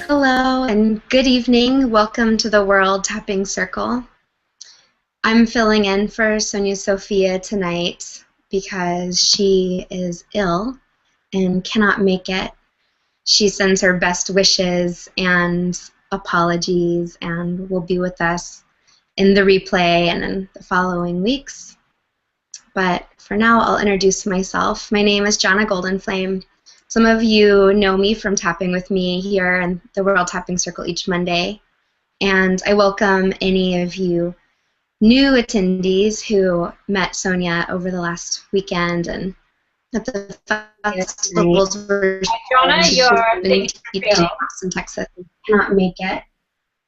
Hello and good evening. Welcome to the World Tapping Circle. I'm filling in for Sonia Sophia tonight because she is ill and cannot make it. She sends her best wishes and apologies and will be with us in the replay and in the following weeks. But for now, I'll introduce myself. My name is Johna Goldenflame. Some of you know me from tapping with me here in the World Tapping Circle each Monday, and I welcome any of you new attendees who met Sonia over the last weekend and at the festivals where Johna, you're in Austin, Texas, cannot make it.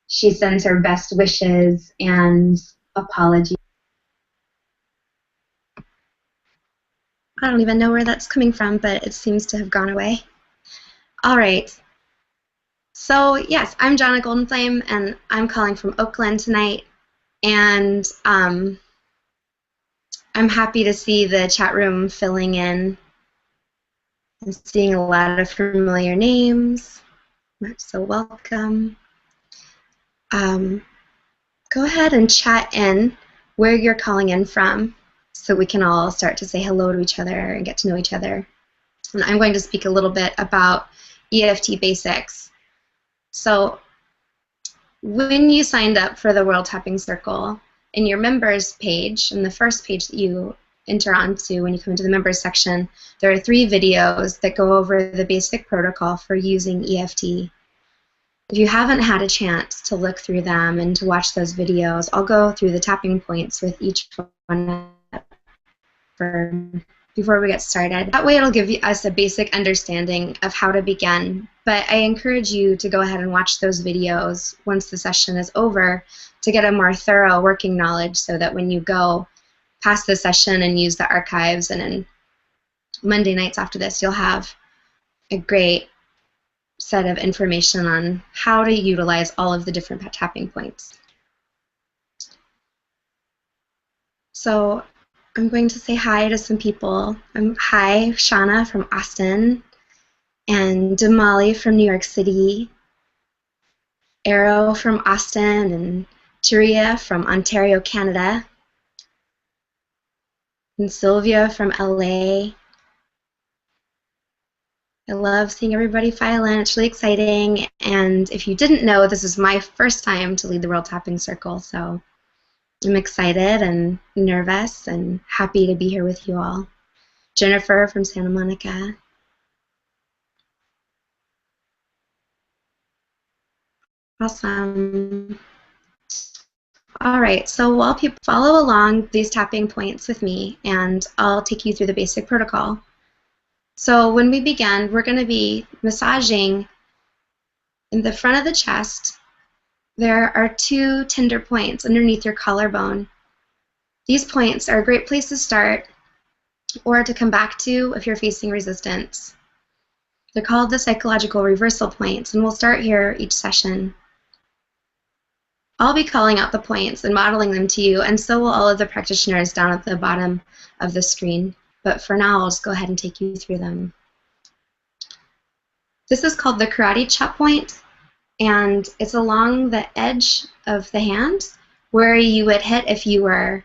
She sends her best wishes and apologies. I don't even know where that's coming from, but it seems to have gone away. All right. So yes, I'm Johna Goldenflame, and I'm calling from Oakland tonight. And I'm happy to see the chat room filling in. I'm seeing a lot of familiar names. So welcome. Go ahead and chat in where you're calling in from so we can all start to say hello to each other and get to know each other. And I'm going to speak a little bit about EFT basics. So when you signed up for the World Tapping Circle, in your members page, in the first page that you enter onto when you come into the members section, there are 3 videos that go over the basic protocol for using EFT. If you haven't had a chance to look through them and to watch those videos, I'll go through the tapping points with each one before we get started. That way it'll give us a basic understanding of how to begin, but I encourage you to go ahead and watch those videos once the session is over to get a more thorough working knowledge so that when you go past the session and use the archives and in Monday nights after this, you'll have a great set of information on how to utilize all of the different tapping points. So I'm going to say hi to some people. Hi, Shauna from Austin, and Damali from New York City, Arrow from Austin, and Turia from Ontario, Canada, and Sylvia from LA. I love seeing everybody file in. It's really exciting. And if you didn't know, this is my first time to lead the World Tapping Circle, so I'm excited and nervous and happy to be here with you all. Jennifer from Santa Monica. Awesome. All right, so while people follow along these tapping points with me, and I'll take you through the basic protocol. So when we begin, we're going to be massaging in the front of the chest. There are 2 tender points underneath your collarbone. These points are a great place to start or to come back to if you're facing resistance. They're called the psychological reversal points, and we'll start here each session. I'll be calling out the points and modeling them to you, and so will all of the practitioners down at the bottom of the screen. But for now, I'll just go ahead and take you through them. This is called the karate chop point, and it's along the edge of the hand where you would hit if you were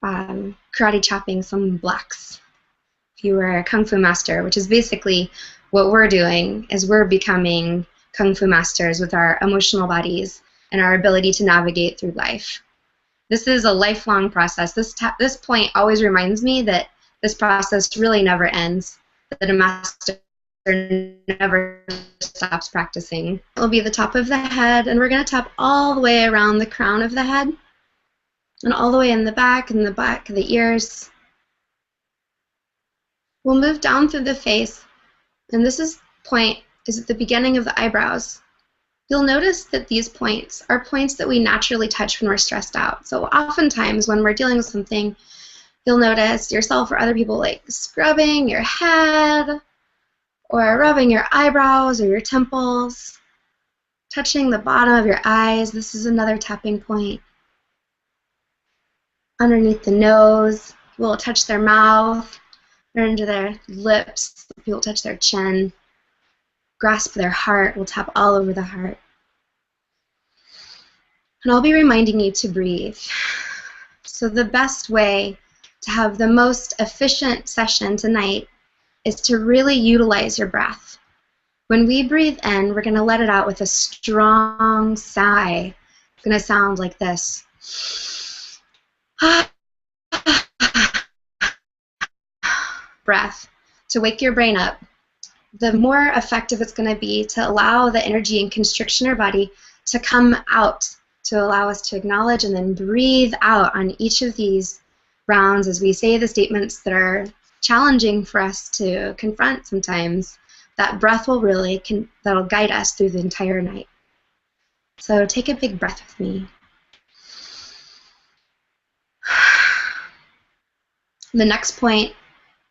karate chopping some blocks. If you were a kung fu master, which is basically what we're doing, is we're becoming kung fu masters with our emotional bodies and our ability to navigate through life. This is a lifelong process. This point always reminds me that this process really never ends, that a master never stops practicing. It will be the top of the head, and we're going to tap all the way around the crown of the head, and all the way in the back of the ears. We'll move down through the face, and this point is at the beginning of the eyebrows. You'll notice that these points are points that we naturally touch when we're stressed out. So oftentimes when we're dealing with something, you'll notice yourself or other people like scrubbing your head or rubbing your eyebrows or your temples, touching the bottom of your eyes. This is another tapping point. Underneath the nose, people touch their mouth or into their lips. People touch their chin. grasp their heart. We'll tap all over the heart. And I'll be reminding you to breathe. So the best way to have the most efficient session tonight is to really utilize your breath. When we breathe in, we're going to let it out with a strong sigh. It's going to sound like this. Breath to wake your brain up. The more effective it's going to be to allow the energy and constriction in our body to come out, to allow us to acknowledge and then breathe out on each of these rounds as we say the statements that are challenging for us to confront sometimes. That breath will really, that'll guide us through the entire night. So take a big breath with me. The next point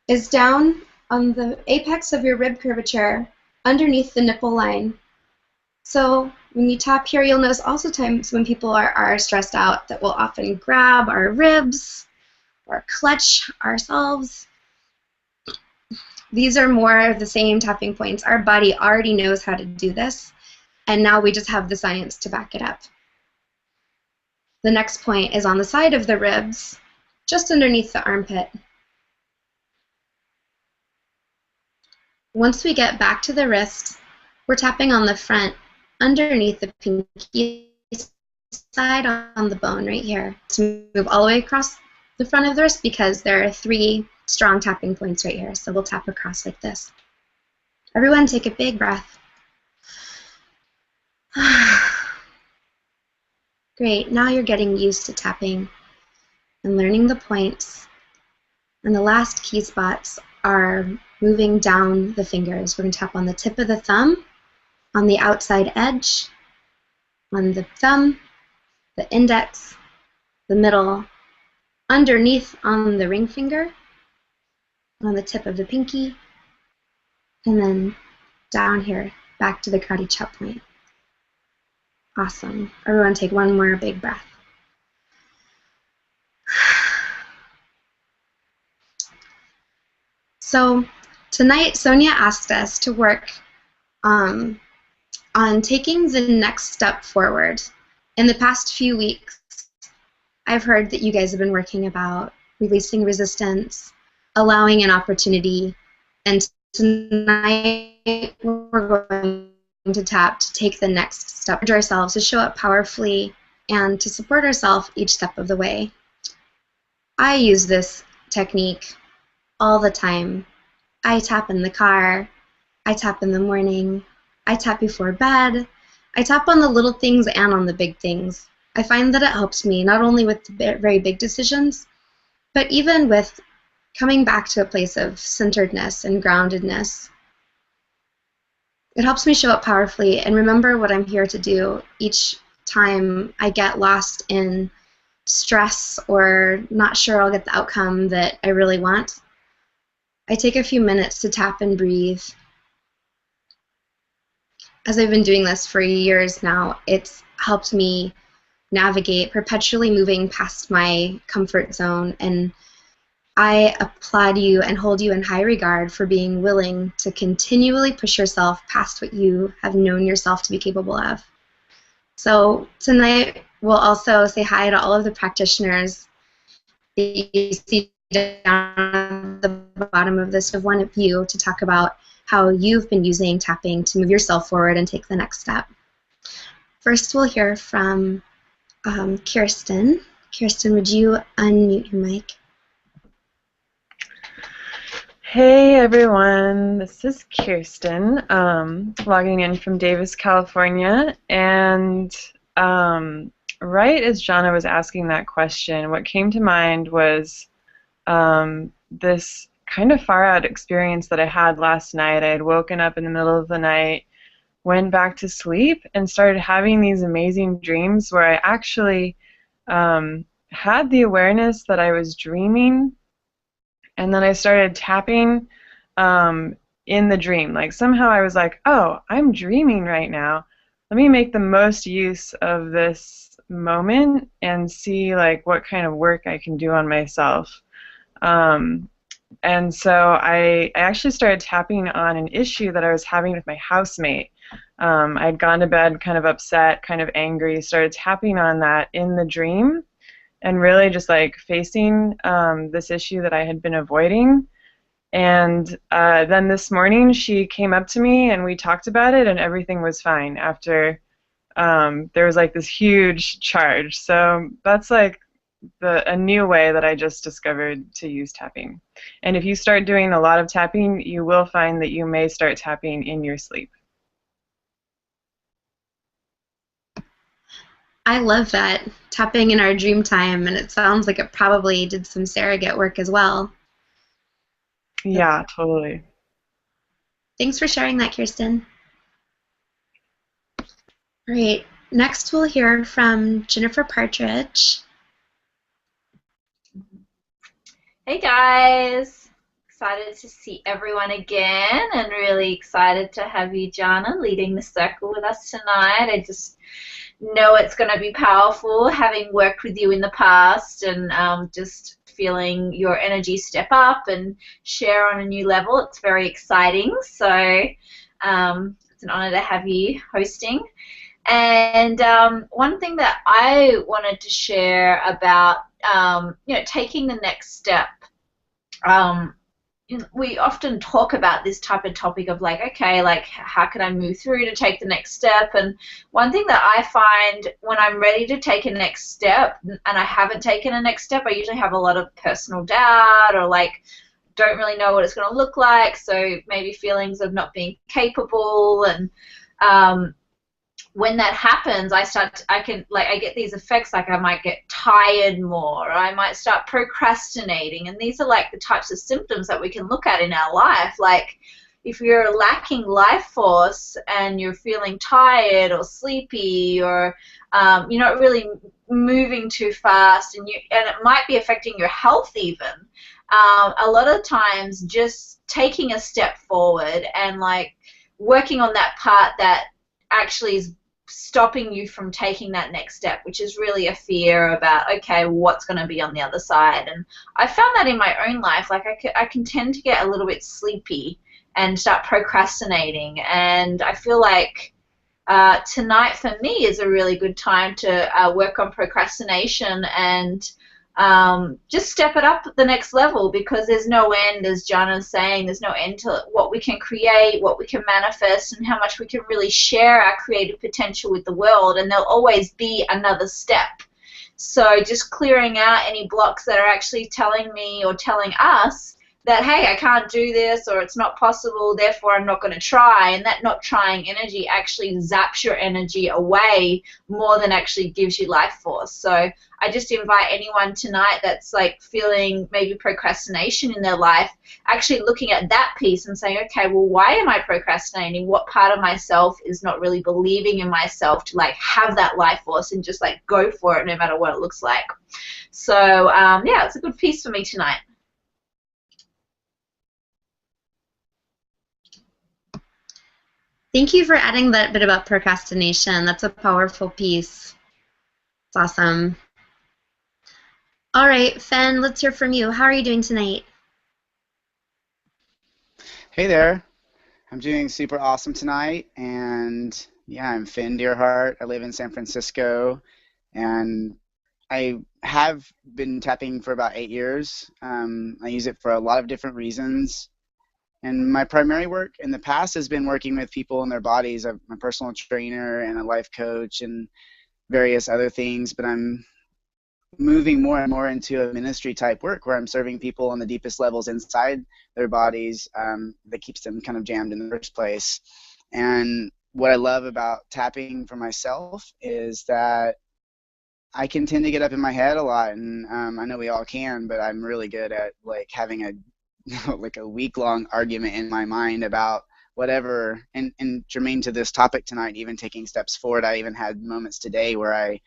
is down on the apex of your rib curvature, underneath the nipple line. So when you tap here, you'll notice also times when people are stressed out that we'll often grab our ribs or clutch ourselves. These are more of the same tapping points. Our body already knows how to do this, and now we just have the science to back it up. The next point is on the side of the ribs, just underneath the armpit. Once we get back to the wrist, we're tapping on the front, underneath the pinky side on the bone right here. To move all the way across the front of the wrist because there are 3 strong tapping points right here. So we'll tap across like this. Everyone take a big breath. Great, now you're getting used to tapping and learning the points. And the last key spots are moving down the fingers. We're going to tap on the tip of the thumb, on the outside edge, on the thumb, the index, the middle, underneath on the ring finger, on the tip of the pinky, and then down here, back to the karate chop point. Awesome. Everyone take one more big breath. So tonight, Sonia asked us to work on taking the next step forward. In the past few weeks, I've heard that you guys have been working about releasing resistance, allowing an opportunity, and tonight we're going to tap to take the next step to ourselves, to show up powerfully, and to support ourselves each step of the way. I use this technique all the time. I tap in the car, I tap in the morning, I tap before bed, I tap on the little things and on the big things. I find that it helps me not only with the very big decisions, but even with coming back to a place of centeredness and groundedness. It helps me show up powerfully and remember what I'm here to do each time I get lost in stress or not sure I'll get the outcome that I really want. I take a few minutes to tap and breathe. As I've been doing this for years now, it's helped me navigate perpetually moving past my comfort zone, and I applaud you and hold you in high regard for being willing to continually push yourself past what you have known yourself to be capable of. So tonight we'll also say hi to all of the practitioners that you see down at the bottom of this, of one of you to talk about how you've been using tapping to move yourself forward and take the next step. First, we'll hear from Kirsten. Kirsten, would you unmute your mic? Hey everyone, this is Kirsten, logging in from Davis, California, and right as Johna was asking that question, what came to mind was this kind of far-out experience that I had last night. I had woken up in the middle of the night, went back to sleep, and started having these amazing dreams where I actually had the awareness that I was dreaming, and then I started tapping in the dream. Like somehow I was like, oh, I'm dreaming right now. Let me make the most use of this moment and see like what kind of work I can do on myself. And so I actually started tapping on an issue that I was having with my housemate. I'd gone to bed kind of upset, kind of angry, started tapping on that in the dream, and really just like facing this issue that I had been avoiding. And then this morning she came up to me and we talked about it, and everything was fine after there was like this huge charge. So that's like a new way that I just discovered to use tapping. And if you start doing a lot of tapping, you will find that you may start tapping in your sleep. I love that. Tapping in our dream time, and it sounds like it probably did some surrogate work as well. Yeah, totally. Thanks for sharing that, Kirsten. All right, next we'll hear from Jennifer Partridge. Hey guys, excited to see everyone again, and really excited to have you, Johna, leading the circle with us tonight. I just know it's going to be powerful, having worked with you in the past, and just feeling your energy step up and share on a new level. It's very exciting, so it's an honor to have you hosting. And one thing that I wanted to share about taking the next step. We often talk about this type of topic of like, okay, like how can I move through to take the next step? And one thing that I find when I'm ready to take a next step and I haven't taken a next step, I usually have a lot of personal doubt, or like don't really know what it's going to look like, so maybe feelings of not being capable. And when that happens, I get these effects, like I might get tired more, or I might start procrastinating, and these are like the types of symptoms that we can look at in our life. Like if you're lacking life force and you're feeling tired or sleepy, or you're not really moving too fast, and it might be affecting your health even. A lot of times just taking a step forward and like working on that part that actually is stopping you from taking that next step, which is really a fear about, okay, what's going to be on the other side. And I found that in my own life, like I can tend to get a little bit sleepy and start procrastinating, and I feel like tonight for me is a really good time to work on procrastination and just step it up the next level, because there's no end, as Johna's saying, there's no end to what we can create, what we can manifest, and how much we can really share our creative potential with the world, and there'll always be another step. So just clearing out any blocks that are actually telling me or telling us that, hey, I can't do this, or it's not possible, therefore I'm not going to try, and that not trying energy actually zaps your energy away more than actually gives you life force. So I just invite anyone tonight that's like feeling maybe procrastination in their life, actually looking at that piece and saying, okay, well, why am I procrastinating? What part of myself is not really believing in myself to like have that life force and just like go for it no matter what it looks like. So yeah, it's a good piece for me tonight. Thank you for adding that bit about procrastination. That's a powerful piece. It's awesome. All right, Fen, let's hear from you. How are you doing tonight? Hey there. I'm doing super awesome tonight, and yeah, I'm Finn Deerhart. I live in San Francisco, and I have been tapping for about 8 years. I use it for a lot of different reasons, and my primary work in the past has been working with people and their bodies. I'm a personal trainer and a life coach and various other things, but I'm moving more and more into a ministry type work where I'm serving people on the deepest levels inside their bodies that keeps them kind of jammed in the first place. And what I love about tapping for myself is that I can tend to get up in my head a lot, and I know we all can, but I'm really good at like having a like a week-long argument in my mind about whatever. And germane to this topic tonight, even taking steps forward, I even had moments today where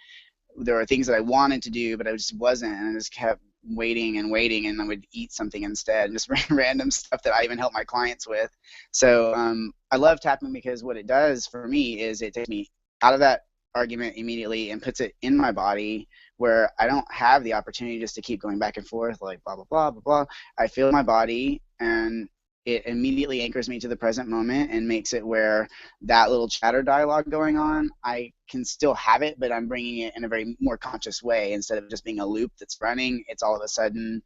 there were things that I wanted to do, but I just wasn't, and I just kept waiting and waiting, and I would eat something instead, just random stuff that I even help my clients with. So I love tapping because what it does for me is it takes me out of that argument immediately and puts it in my body where I don't have the opportunity just to keep going back and forth like blah, blah, blah, blah, blah. I feel my body, and it immediately anchors me to the present moment and makes it where that little chatter dialogue going on, I can still have it, but I'm bringing it in a very more conscious way. Instead of just being a loop that's running, it's all of a sudden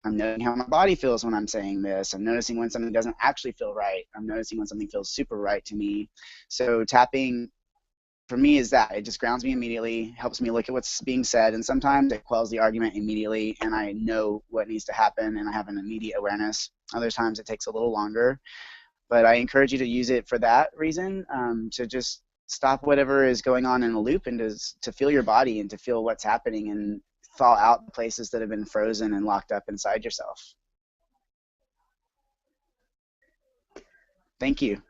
I'm noticing how my body feels when I'm saying this. I'm noticing when something doesn't actually feel right. I'm noticing when something feels super right to me. So tapping for me is that it just grounds me immediately, helps me look at what's being said, and sometimes it quells the argument immediately, and I know what needs to happen, and I have an immediate awareness. Other times it takes a little longer, but I encourage you to use it for that reason, to just stop whatever is going on in a loop and to feel your body and to feel what's happening and thaw out the places that have been frozen and locked up inside yourself. Thank you.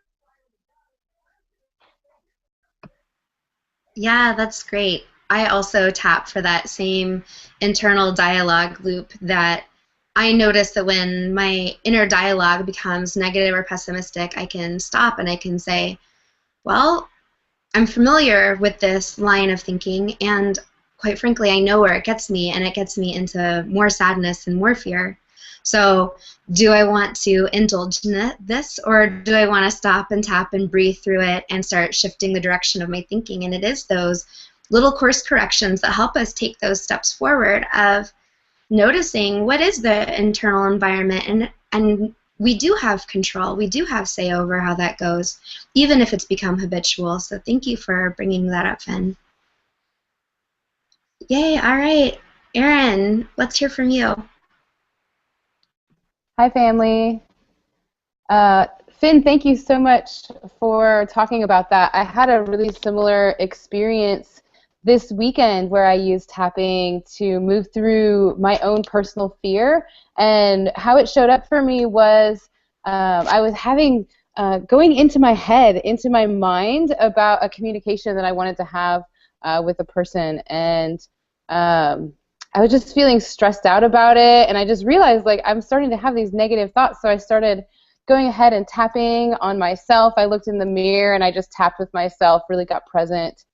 Yeah, that's great. I also tap for that same internal dialogue loop that I notice that when my inner dialogue becomes negative or pessimistic, I can stop and I can say, well, I'm familiar with this line of thinking, and quite frankly, I know where it gets me, and it gets me into more sadness and more fear. So do I want to indulge in this, or do I want to stop and tap and breathe through it and start shifting the direction of my thinking? And it is those little course corrections that help us take those steps forward of noticing what is the internal environment, and we do have control. We do have say over how that goes, even if it's become habitual. So thank you for bringing that up, Finn. Yay, all right. Erin, let's hear from you. Hi, family. Finn, thank you so much for talking about that. I had a really similar experience this weekend where I used tapping to move through my own personal fear, and how it showed up for me was I was having going into my head, into my mind about a communication that I wanted to have with a person, and I was just feeling stressed out about it, and I just realized like I'm starting to have these negative thoughts, so I started going ahead and tapping on myself. I looked in the mirror and I just tapped with myself, really got present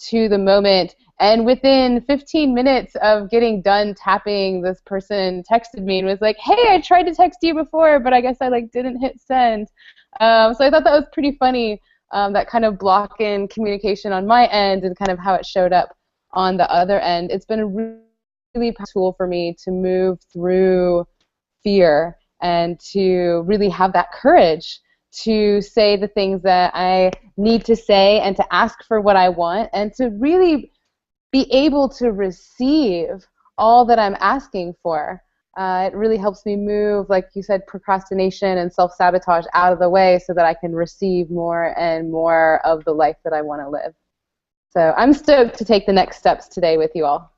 to the moment. And within 15 minutes of getting done tapping, this person texted me and was like, "Hey, I tried to text you before, but I guess I like didn't hit send." So I thought that was pretty funny, that kind of block in communication on my end and kind of how it showed up on the other end. It's been a really powerful tool for me to move through fear and to really have that courage to say the things that I need to say and to ask for what I want and to really be able to receive all that I'm asking for. It really helps me move, like you said, procrastination and self-sabotage out of the way so that I can receive more and more of the life that I want to live. So I'm stoked to take the next steps today with you all.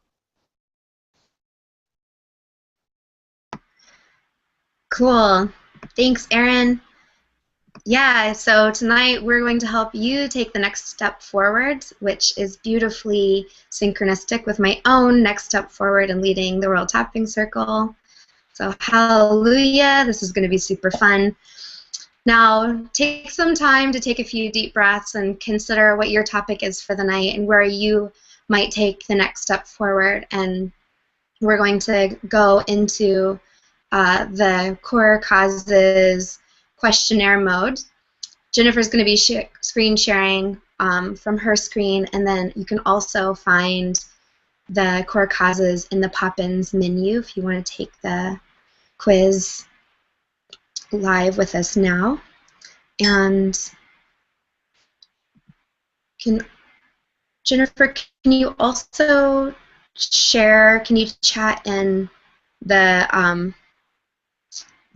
Cool. Thanks, Erin. Yeah, so tonight we're going to help you take the next step forward, which is beautifully synchronistic with my own next step forward in leading the World Tapping Circle. So hallelujah, this is going to be super fun. Now, take some time to take a few deep breaths and consider what your topic is for the night and where you might take the next step forward. And we're going to go into the core causes questionnaire mode. Jennifer's going to be screen sharing from her screen, and then you can also find the core causes in the pop-ins menu if you want to take the quiz live with us now. And Jennifer, can you also share, can you chat in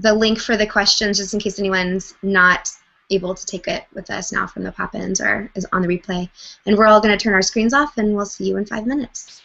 the link for the questions just in case anyone's not able to take it with us now from the pop-ins or is on the replay. And we're all going to turn our screens off, and we'll see you in 5 minutes.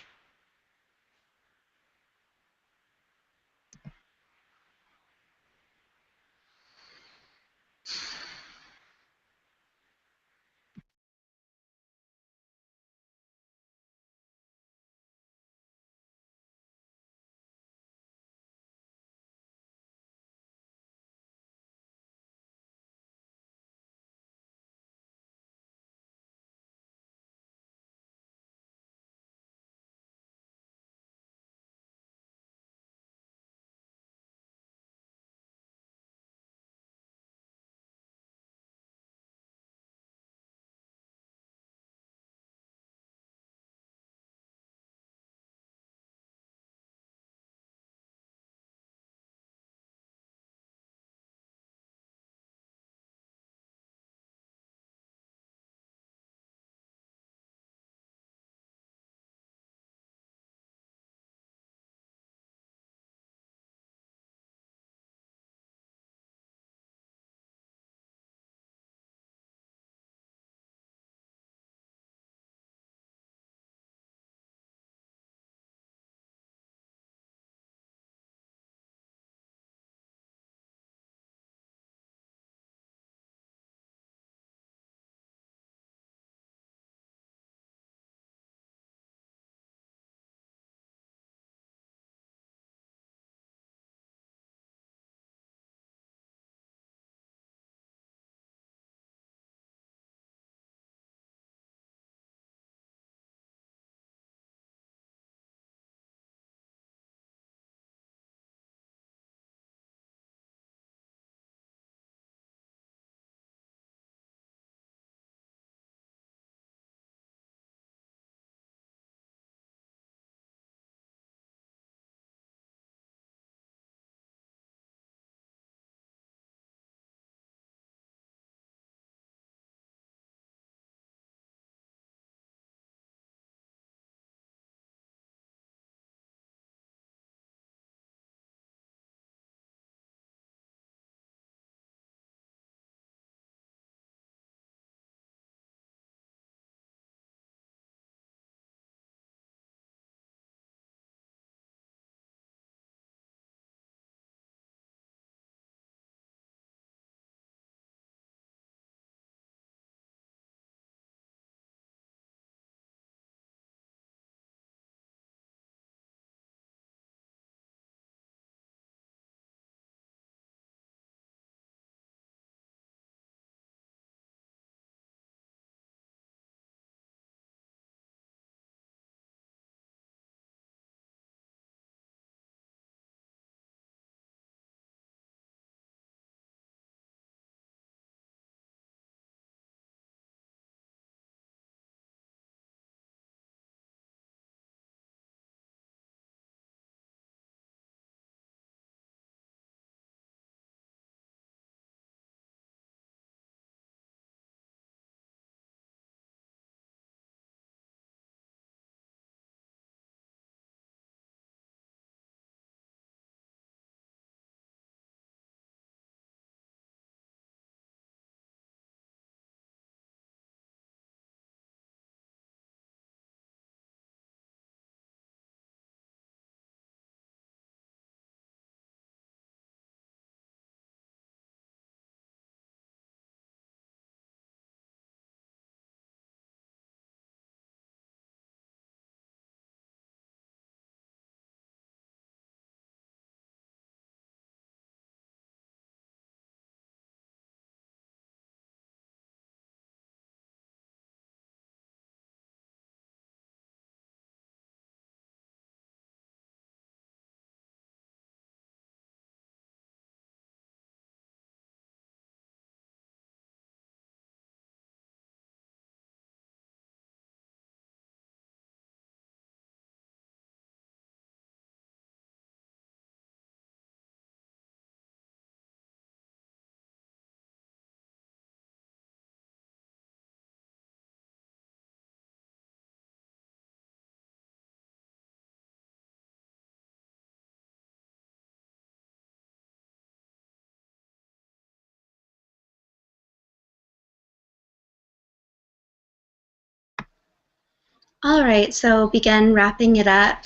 All right, so begin wrapping it up.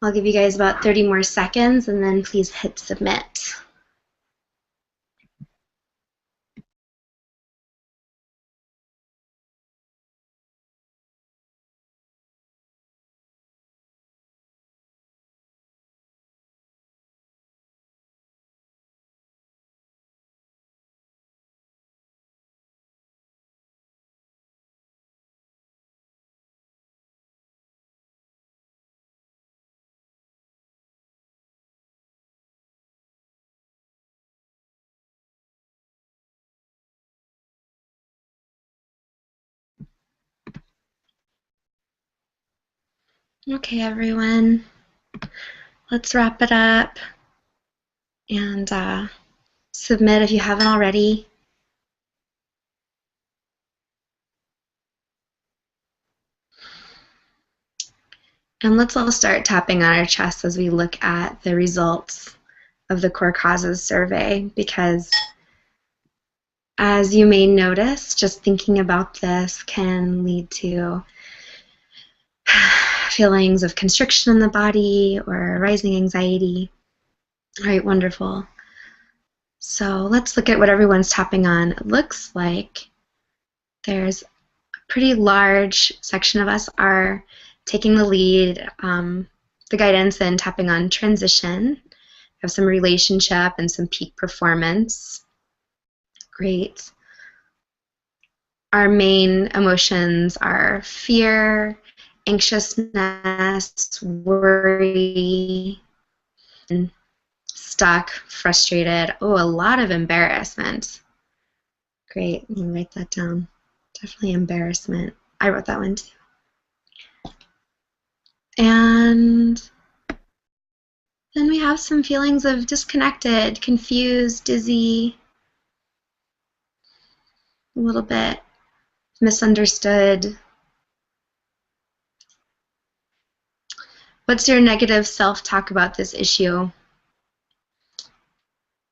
I'll give you guys about 30 more seconds and then please hit submit. Okay, everyone, let's wrap it up and submit if you haven't already. And let's all start tapping on our chests as we look at the results of the core causes survey, because as you may notice, just thinking about this can lead to feelings of constriction in the body or rising anxiety. All right, wonderful. So let's look at what everyone's tapping on. It looks like there's a pretty large section of us are taking the lead, the guidance, and tapping on transition. Have some relationship and some peak performance. Great. Our main emotions are fear, anxiousness, worry, stuck, frustrated. Oh, a lot of embarrassment. Great. Let me write that down. Definitely embarrassment. I wrote that one too. And then we have some feelings of disconnected, confused, dizzy, a little bit misunderstood. What's your negative self-talk about this issue?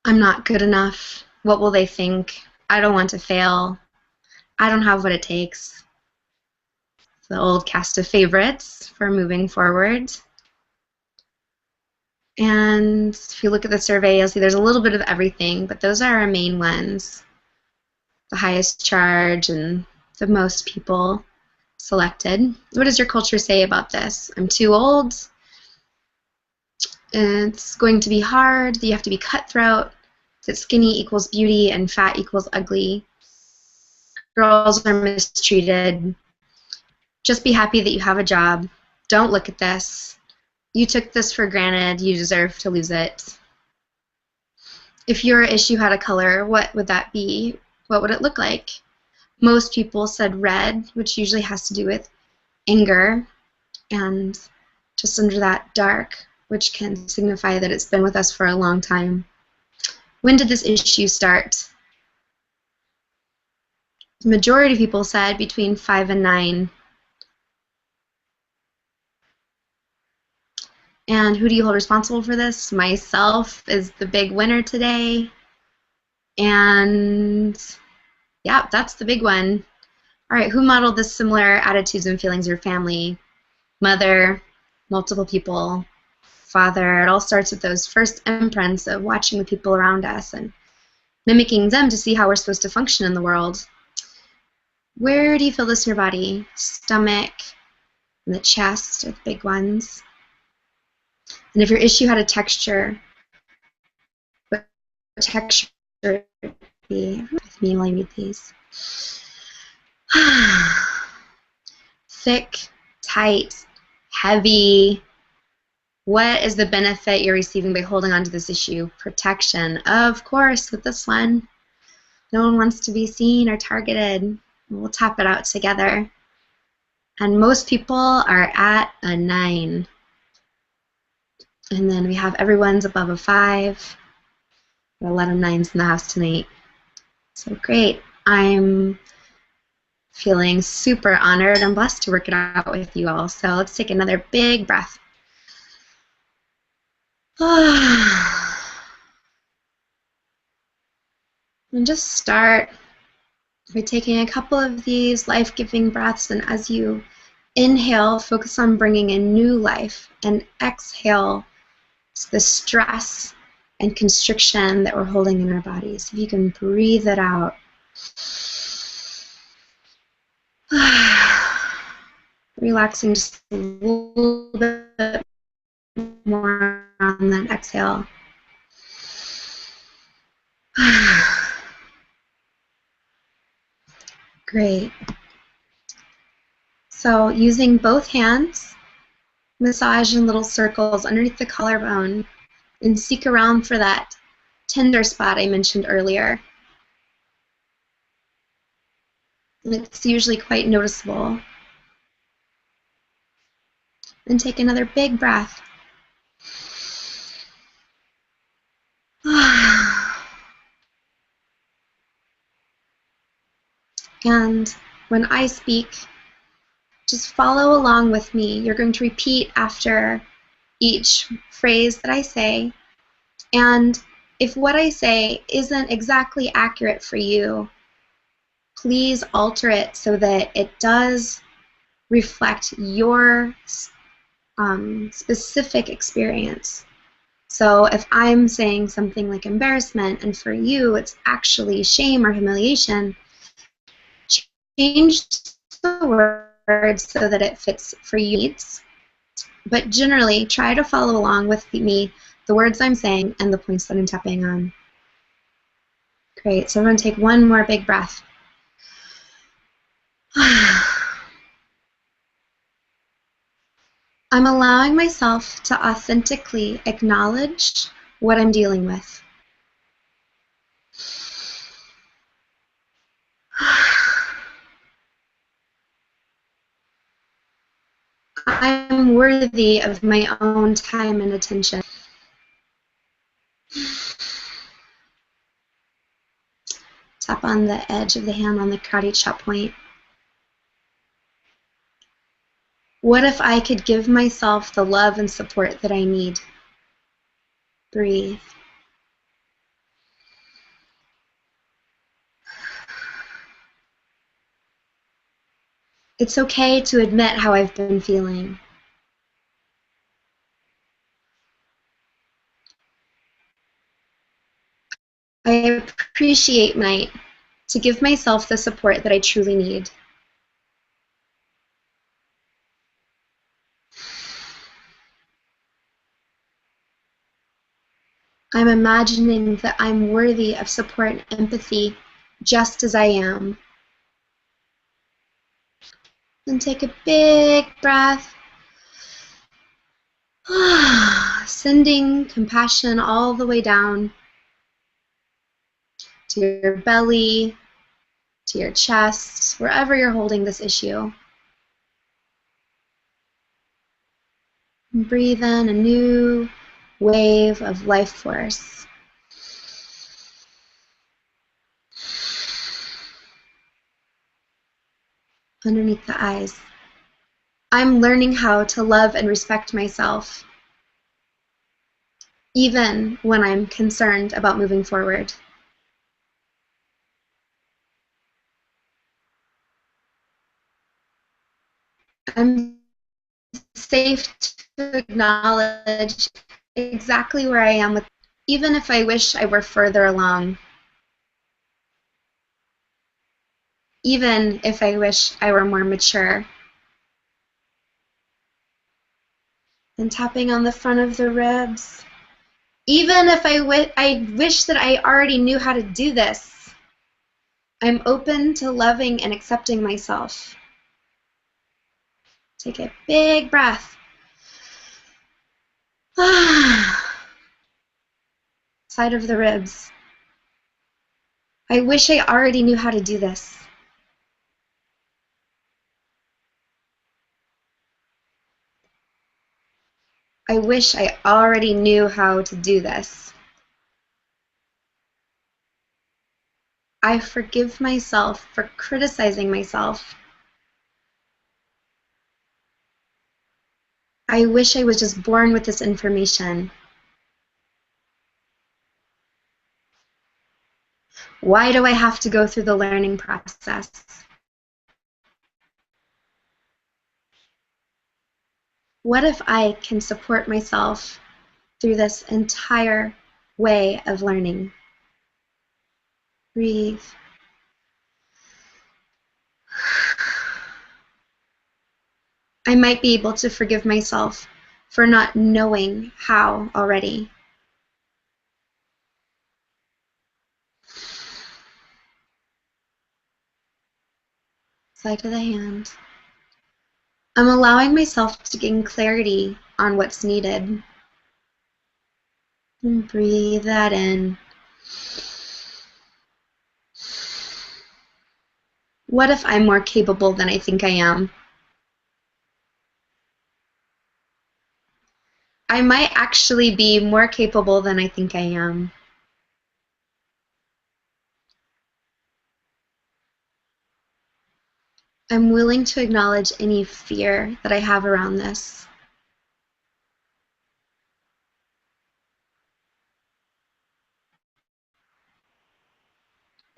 I'm not good enough. What will they think? I don't want to fail. I don't have what it takes. The old cast of favorites for moving forward. And if you look at the survey, you'll see there's a little bit of everything, but those are our main ones. The highest charge and the most people selected. What does your culture say about this? I'm too old. It's going to be hard. You have to be cutthroat. That skinny equals beauty and fat equals ugly. Girls are mistreated. Just be happy that you have a job. Don't look at this. You took this for granted. You deserve to lose it. If your issue had a color, what would that be? What would it look like? Most people said red, which usually has to do with anger, and just under that dark, which can signify that it's been with us for a long time. When did this issue start? The majority of people said between 5 and 9. And who do you hold responsible for this? Myself is the big winner today. And yeah, that's the big one. All right, who modeled the similar attitudes and feelings in your family? Mother, multiple people, father. It all starts with those first imprints of watching the people around us and mimicking them to see how we're supposed to function in the world. Where do you feel this in your body? Stomach, and the chest are the big ones. And if your issue had a texture, what texture would it be? With me while I read these. Thick, tight, heavy. What is the benefit you're receiving by holding on to this issue? Protection. Of course, with this one. No one wants to be seen or targeted. We'll tap it out together. And most people are at a 9. And then we have everyone's above a 5. Got a lot of 9s in the house tonight. So great. I'm feeling super honored and blessed to work it out with you all. So let's take another big breath. And just start by taking a couple of these life-giving breaths, and as you Inhale, focus on bringing in new life, and exhale the stress and constriction that we're holding in our bodies. If you can breathe it out. Relaxing just a little bit more on that exhale. Great. So using both hands, massage in little circles underneath the collarbone and seek around for that tender spot I mentioned earlier. And it's usually quite noticeable. Then take another big breath. And when I speak, just follow along with me. You're going to repeat after each phrase that I say. And if what I say isn't exactly accurate for you, please alter it so that it does reflect your specific experience. So if I'm saying something like embarrassment and for you it's actually shame or humiliation, change the word so that it fits for your needs. But generally, try to follow along with me, the words I'm saying and the points that I'm tapping on. Great. So I'm going to take one more big breath. I'm allowing myself to authentically acknowledge what I'm dealing with. I'm worthy of my own time and attention. Tap on the edge of the hand on the karate chop point. What if I could give myself the love and support that I need? Breathe. It's okay to admit how I've been feeling. I appreciate my night to give myself the support that I truly need. I'm imagining that I'm worthy of support and empathy just as I am. Then take a big breath, sending compassion all the way down to your belly, to your chest, wherever you're holding this issue. And breathe in a new wave of life force. Underneath the eyes. I'm learning how to love and respect myself, even when I'm concerned about moving forward. I'm safe to acknowledge exactly where I am, even if I wish I were further along. Even if I wish I were more mature. And tapping on the front of the ribs. Even if I wish that I already knew how to do this. I'm open to loving and accepting myself. Take a big breath. Side of the ribs. I wish I already knew how to do this. I wish I already knew how to do this. I forgive myself for criticizing myself. I wish I was just born with this information. Why do I have to go through the learning process? What if I can support myself through this entire way of learning? Breathe. I might be able to forgive myself for not knowing how already. Sleight of the hand. I'm allowing myself to gain clarity on what's needed. And breathe that in. What if I'm more capable than I think I am? I might actually be more capable than I think I am. I'm willing to acknowledge any fear that I have around this.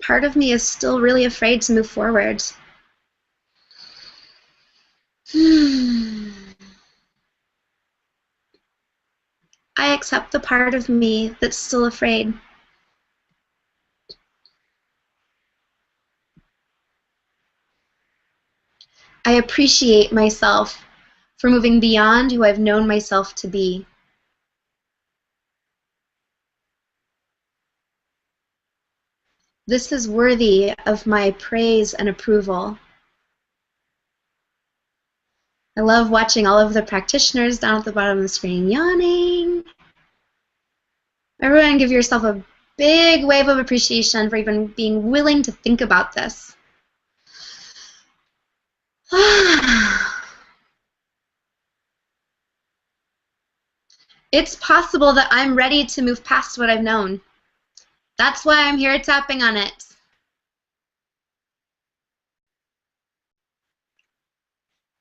Part of me is still really afraid to move forward. I accept the part of me that's still afraid. I appreciate myself for moving beyond who I've known myself to be. This is worthy of my praise and approval. I love watching all of the practitioners down at the bottom of the screen yawning. Everyone give yourself a big wave of appreciation for even being willing to think about this. It's possible that I'm ready to move past what I've known. That's why I'm here tapping on it.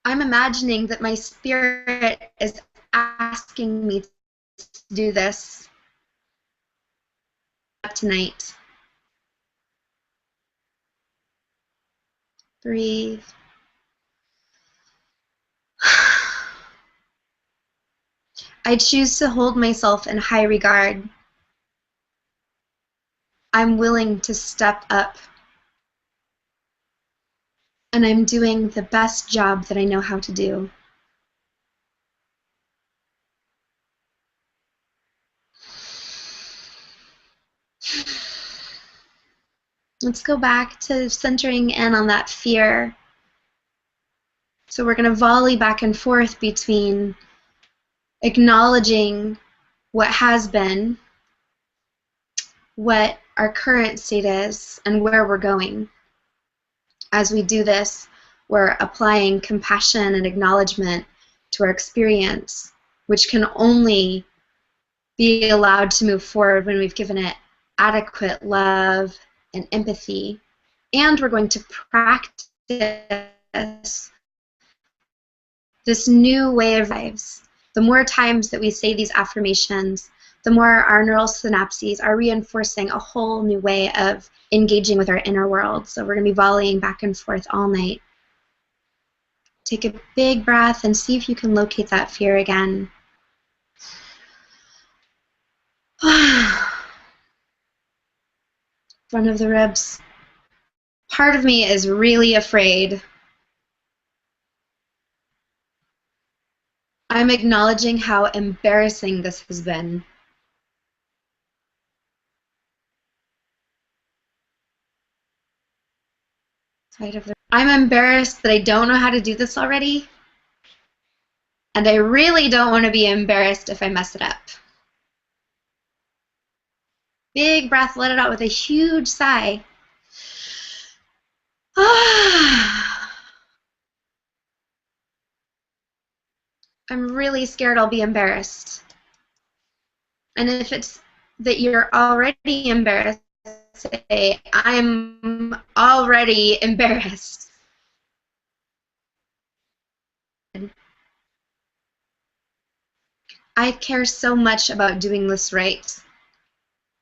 I'm imagining that my spirit is asking me to do this tonight. Breathe. I choose to hold myself in high regard. I'm willing to step up. And I'm doing the best job that I know how to do. Let's go back to centering in on that fear. So we're going to volley back and forth between acknowledging what has been, what our current state is, and where we're going. As we do this, we're applying compassion and acknowledgement to our experience, which can only be allowed to move forward when we've given it adequate love and empathy. And we're going to practice this new way of lives. The more times that we say these affirmations, the more our neural synapses are reinforcing a whole new way of engaging with our inner world. So we're going to be volleying back and forth all night. Take a big breath and see if you can locate that fear again. Front of the ribs. Part of me is really afraid. I'm acknowledging how embarrassing this has been. I'm embarrassed that I don't know how to do this already, and I really don't want to be embarrassed if I mess it up. Big breath, let it out with a huge sigh. I'm really scared I'll be embarrassed. And if it's that you're already embarrassed, say, I'm already embarrassed. I care so much about doing this right,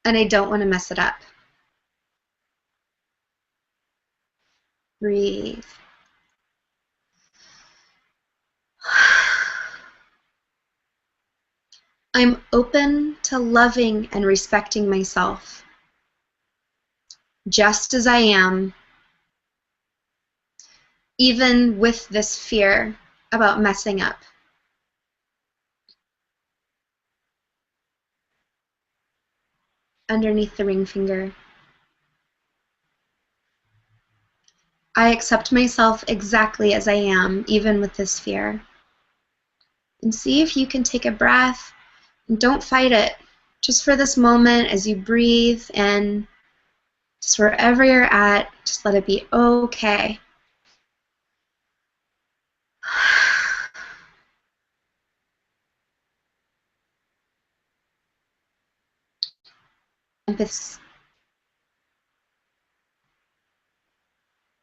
and I don't want to mess it up. Breathe. I'm open to loving and respecting myself, just as I am, even with this fear about messing up. Underneath the ring finger. I accept myself exactly as I am, even with this fear. And see if you can take a breath and don't fight it. Just for this moment, as you breathe and just wherever you're at, just let it be okay.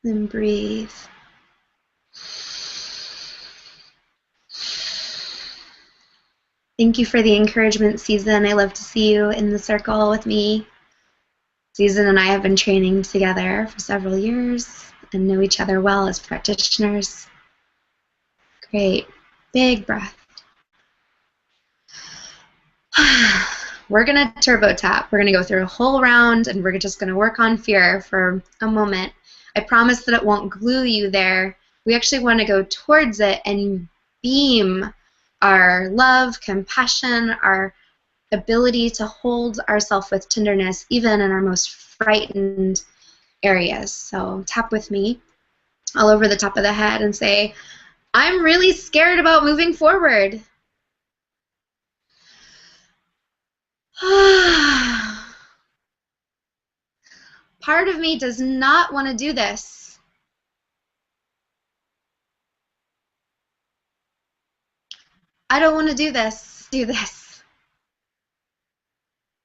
Then breathe. Thank you for the encouragement, Season. I love to see you in the circle with me. Season and I have been training together for several years and know each other well as practitioners. Great. Big breath. We're going to turbo tap. We're going to go through a whole round and we're just going to work on fear for a moment. I promise that it won't glue you there. We actually want to go towards it and beam our love, compassion, our ability to hold ourselves with tenderness, even in our most frightened areas. So tap with me all over the top of the head and say, I'm really scared about moving forward. Part of me does not want to do this. I don't want to do this.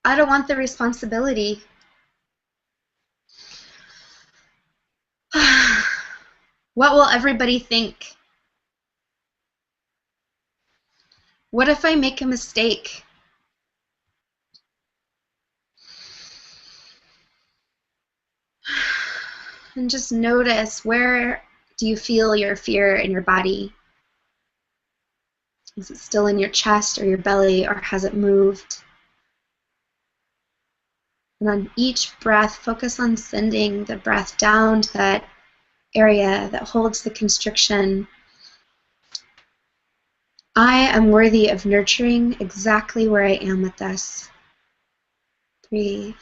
I don't want the responsibility. What will everybody think? What if I make a mistake? And just notice, where do you feel your fear in your body? Is it still in your chest or your belly, or has it moved? And on each breath, focus on sending the breath down to that area that holds the constriction. I am worthy of nurturing exactly where I am with this. Breathe.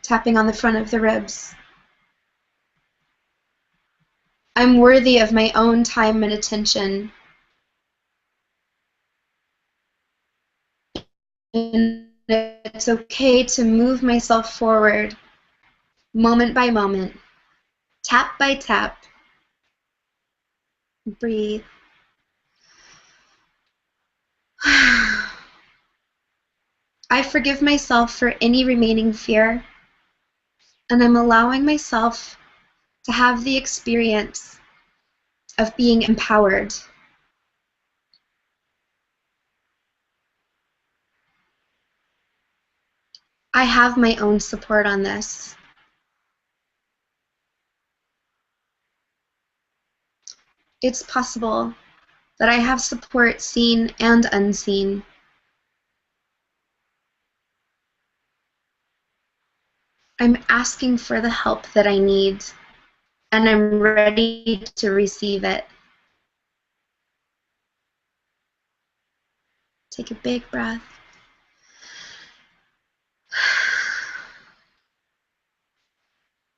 Tapping on the front of the ribs. I'm worthy of my own time and attention. And it's okay to move myself forward, moment by moment, tap by tap. Breathe. I forgive myself for any remaining fear, and I'm allowing myself to have the experience of being empowered. I have my own support on this. It's possible that I have support seen and unseen. I'm asking for the help that I need, and I'm ready to receive it. Take a big breath.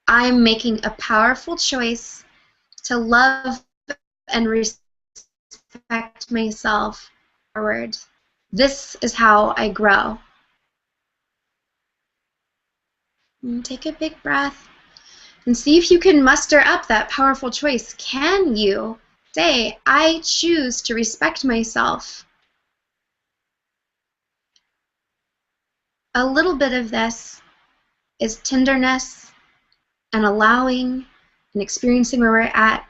I'm making a powerful choice to love and respect myself forward. This is how I grow. And take a big breath and see if you can muster up that powerful choice. Can you say, I choose to respect myself? A little bit of this is tenderness and allowing and experiencing where we're at.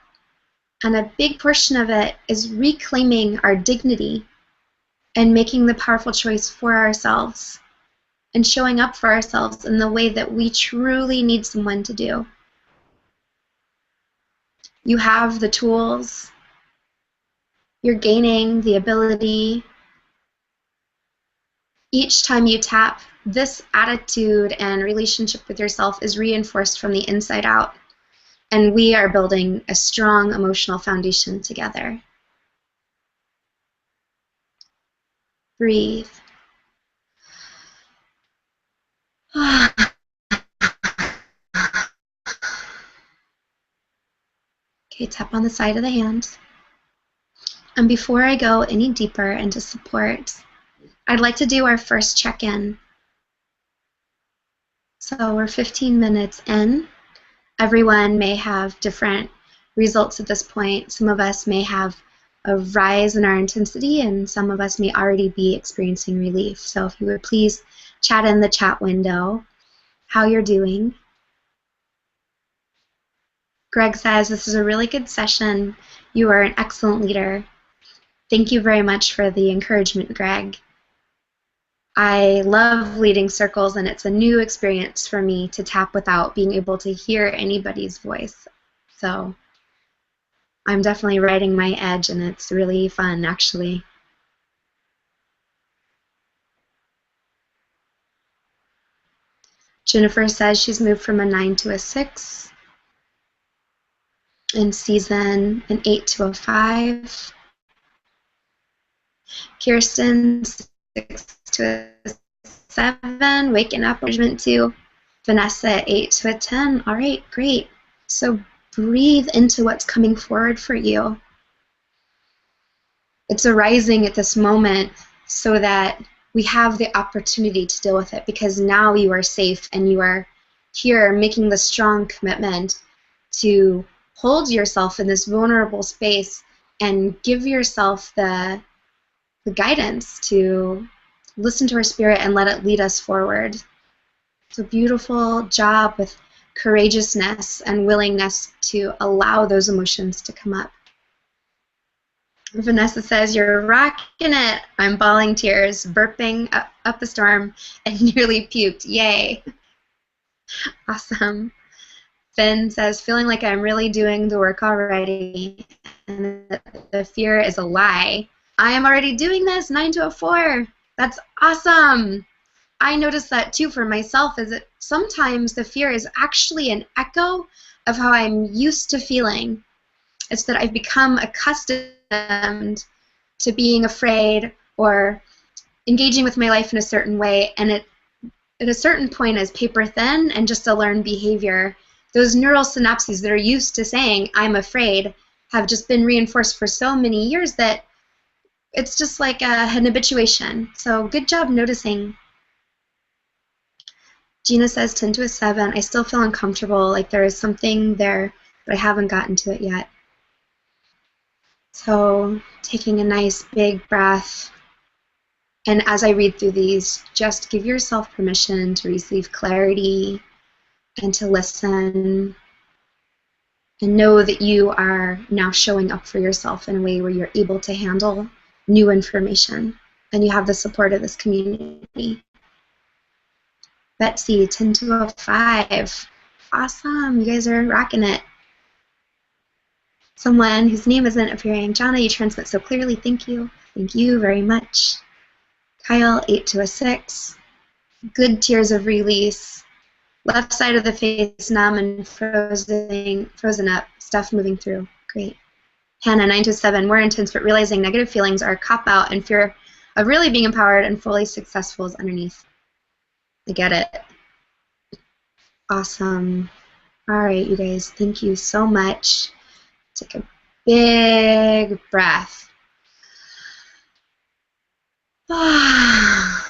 And a big portion of it is reclaiming our dignity and making the powerful choice for ourselves and showing up for ourselves in the way that we truly need someone to do. You have the tools You're gaining the ability each time you tap. This attitude and relationship with yourself is reinforced from the inside out, and we are building a strong emotional foundation together. Breathe. Okay, tap on the side of the hand. And before I go any deeper into support, I'd like to do our first check-in. So we're 15 minutes in. Everyone may have different results at this point. Some of us may have a rise in our intensity, and some of us may already be experiencing relief. So if you would please chat in the chat window how you're doing. Greg says, this is a really good session. You are an excellent leader. Thank you very much for the encouragement, Greg. I love leading circles, and it's a new experience for me to tap without being able to hear anybody's voice. So I'm definitely riding my edge, and it's really fun, actually. Jennifer says she's moved from a 9 to a 6. In season, an 8 to a 5. Kirsten, 6 to a 7. Waking up, encouragement 2. Vanessa, 8 to a 10. All right, great. So breathe into what's coming forward for you. It's arising at this moment so that we have the opportunity to deal with it, because now you are safe and you are here making the strong commitment to hold yourself in this vulnerable space and give yourself the guidance to listen to our spirit and let it lead us forward. It's a beautiful job with courageousness and willingness to allow those emotions to come up. Vanessa says, you're rocking it. I'm bawling tears, burping up a storm, and nearly puked. Yay. Awesome. Finn says, feeling like I'm really doing the work already, and the fear is a lie. I am already doing this, 9 to a 4. That's awesome. I noticed that too for myself, is that sometimes the fear is actually an echo of how I'm used to feeling. It's that I've become accustomed to being afraid or engaging with my life in a certain way, and at a certain point as paper thin and just a learned behavior, those neural synapses that are used to saying I'm afraid have just been reinforced for so many years that it's just like an habituation. So good job noticing. Gina says 10 to a 7. I still feel uncomfortable, like there is something there, but I haven't gotten to it yet. So taking a nice big breath, and as I read through these, just give yourself permission to receive clarity and to listen, and know that you are now showing up for yourself in a way where you're able to handle new information, and you have the support of this community. Betsy, 10 to a 5. Awesome, you guys are rocking it. Someone whose name isn't appearing. Johna, you transmit so clearly. Thank you. Thank you very much. Kyle, 8 to a 6. Good tears of release. Left side of the face numb and frozen up. Stuff moving through. Great. Hannah, 9 to 7. More intense, but realizing negative feelings are a cop-out and fear of really being empowered and fully successful is underneath. I get it. Awesome. All right, you guys. Thank you so much. Take a big breath. I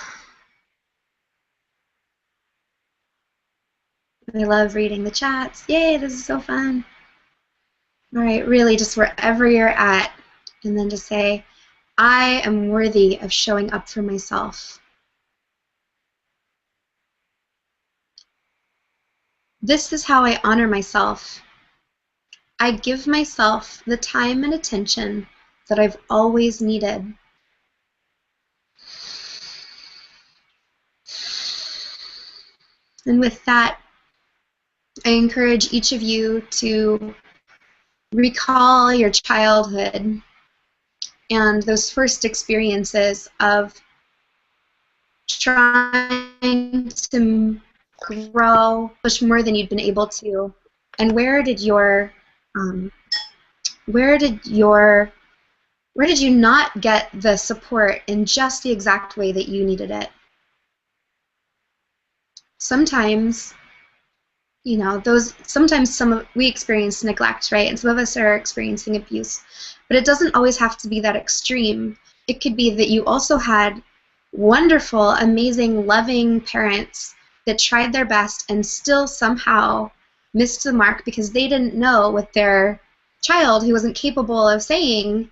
love reading the chats. Yay, this is so fun. All right, really just wherever you're at, and then just say, I am worthy of showing up for myself. This is how I honor myself. I give myself the time and attention that I've always needed. And with that, I encourage each of you to recall your childhood and those first experiences of trying to grow, push more than you'd been able to, and where did you not get the support in just the exact way that you needed it? Sometimes, we experience neglect, right? And some of us are experiencing abuse. But it doesn't always have to be that extreme. It could be that you also had wonderful, amazing, loving parents that tried their best and still somehow missed the mark because they didn't know what their child, who wasn't capable of saying,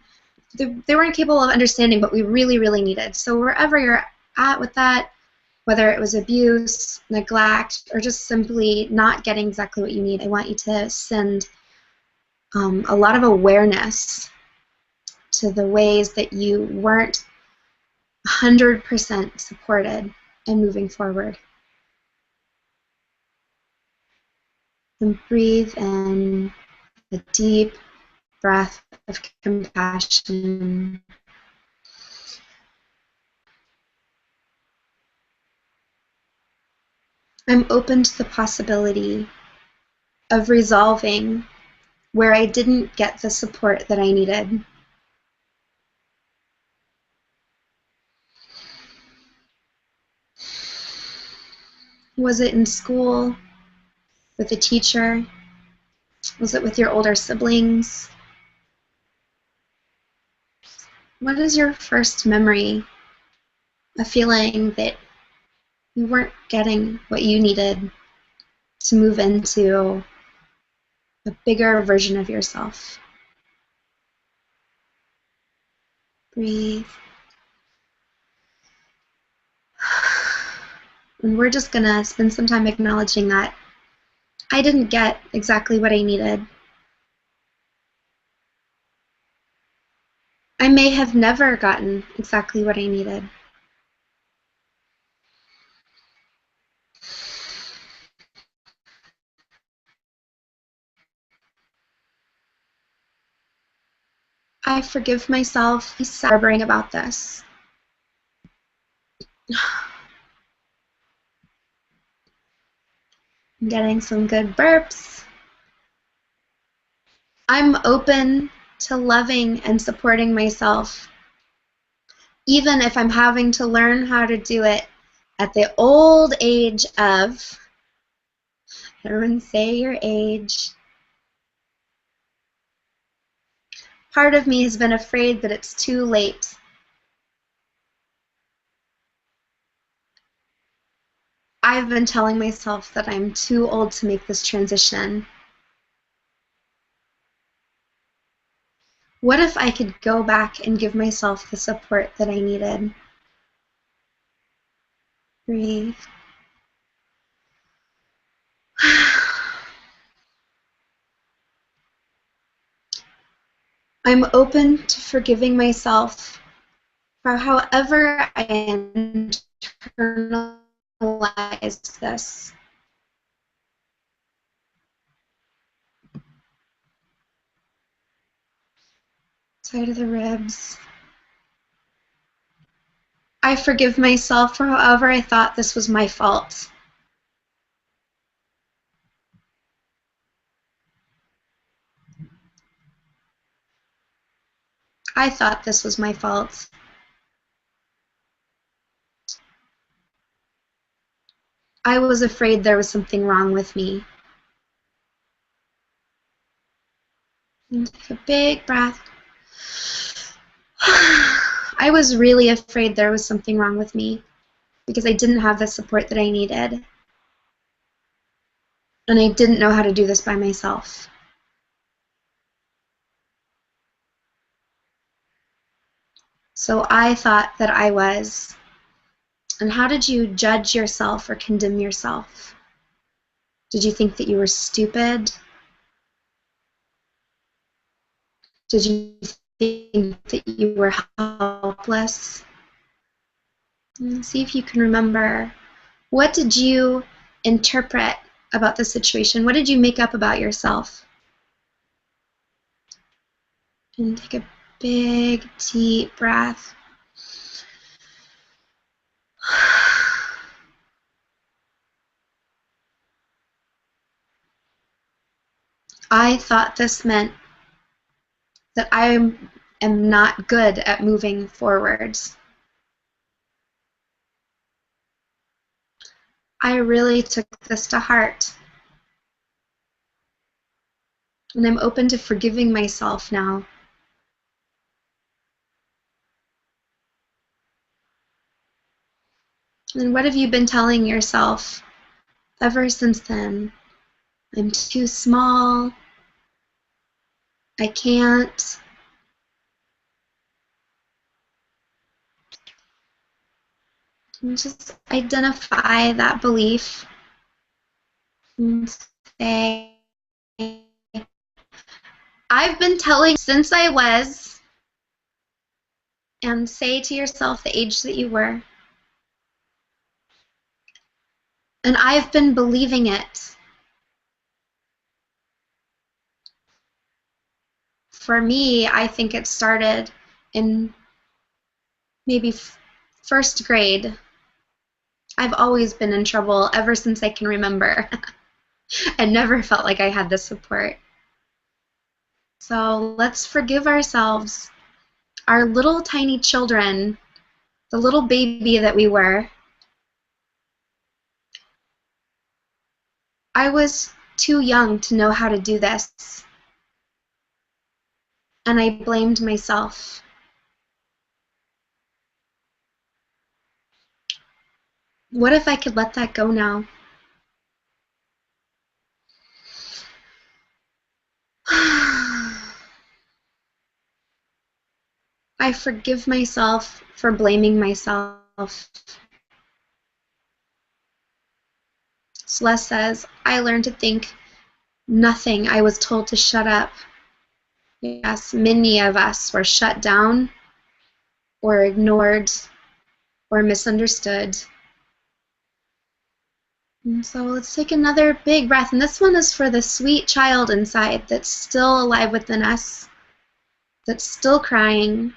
they weren't capable of understanding what we really, really needed. So wherever you're at with that, whether it was abuse, neglect, or just simply not getting exactly what you need, I want you to send a lot of awareness to the ways that you weren't 100% supported and moving forward. And breathe in a deep breath of compassion. I'm open to the possibility of resolving where I didn't get the support that I needed. Was it in school, with a teacher? Was it with your older siblings? What is your first memory of feeling that you weren't getting what you needed to move into a bigger version of yourself? Breathe. And we're just going to spend some time acknowledging that I didn't get exactly what I needed. I may have never gotten exactly what I needed. I forgive myself for harboring about this. I'm getting some good burps. I'm open to loving and supporting myself, even if I'm having to learn how to do it at the old age of, everyone say your age. Part of me has been afraid that it's too late. I've been telling myself that I'm too old to make this transition. What if I could go back and give myself the support that I needed? Breathe. I'm open to forgiving myself for however I internalized this. Side of the ribs. I forgive myself for however I thought this was my fault. I thought this was my fault. I was afraid there was something wrong with me. And take a big breath. I was really afraid there was something wrong with me because I didn't have the support that I needed. And I didn't know how to do this by myself. So I thought that I was. And how did you judge yourself or condemn yourself? Did you think that you were stupid? Did you think that you were helpless? And see if you can remember. What did you interpret about the situation? What did you make up about yourself? And take a big, deep breath. I thought this meant that I am not good at moving forwards. I really took this to heart. And I'm open to forgiving myself now. And what have you been telling yourself ever since then? I'm too small. I can't. And just identify that belief and say, I've been telling since I was, and say to yourself the age that you were. And I've been believing it. For me, I think it started in maybe first grade. I've always been in trouble ever since I can remember and never felt like I had the support. So let's forgive ourselves, our little tiny children, the little baby that we were. I was too young to know how to do this, and I blamed myself. What if I could let that go now? I forgive myself for blaming myself. Celeste says, I learned to think nothing. I was told to shut up. Yes, many of us were shut down or ignored or misunderstood. And so let's take another big breath. And this one is for the sweet child inside that's still alive within us, that's still crying.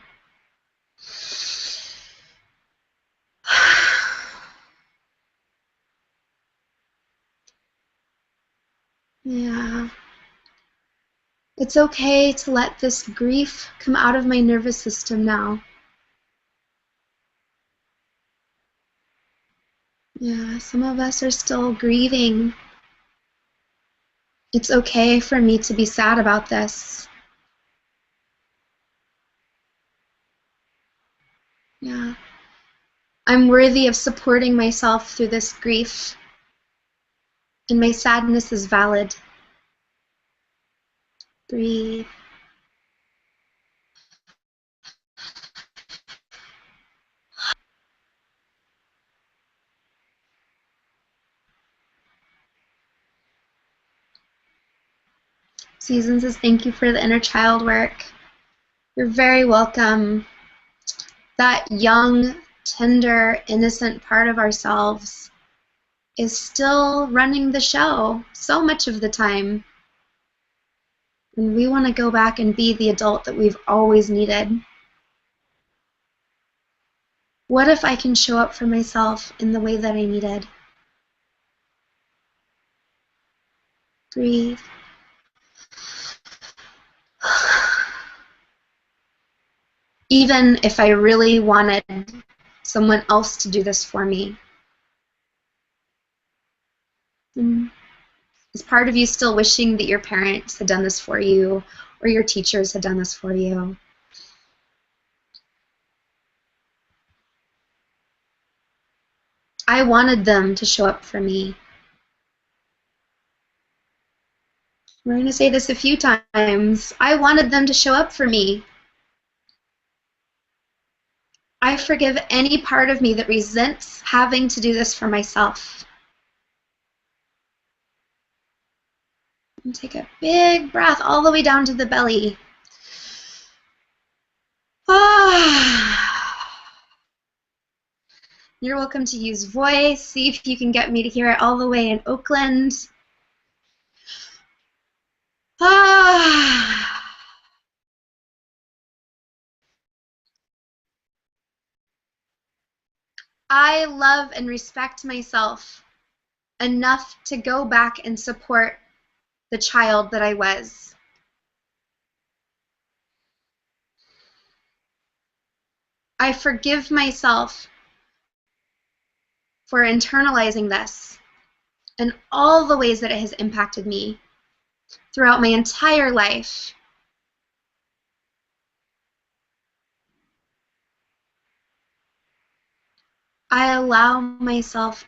Yeah. It's okay to let this grief come out of my nervous system now. Yeah, some of us are still grieving. It's okay for me to be sad about this. Yeah. I'm worthy of supporting myself through this grief, and my sadness is valid. Breathe. Susan says, thank you for the inner child work. You're very welcome. That young, tender, innocent part of ourselves is still running the show so much of the time. And we want to go back and be the adult that we've always needed. What if I can show up for myself in the way that I needed? Breathe. Even if I really wanted someone else to do this for me. Is part of you still wishing that your parents had done this for you or your teachers had done this for you? I wanted them to show up for me. We're going to say this a few times. I wanted them to show up for me. I forgive any part of me that resents having to do this for myself. And take a big breath all the way down to the belly. You're welcome to use voice. See if you can get me to hear it all the way in Oakland. I love and respect myself enough to go back and support the child that I was. I forgive myself for internalizing this and all the ways that it has impacted me throughout my entire life. I allow myself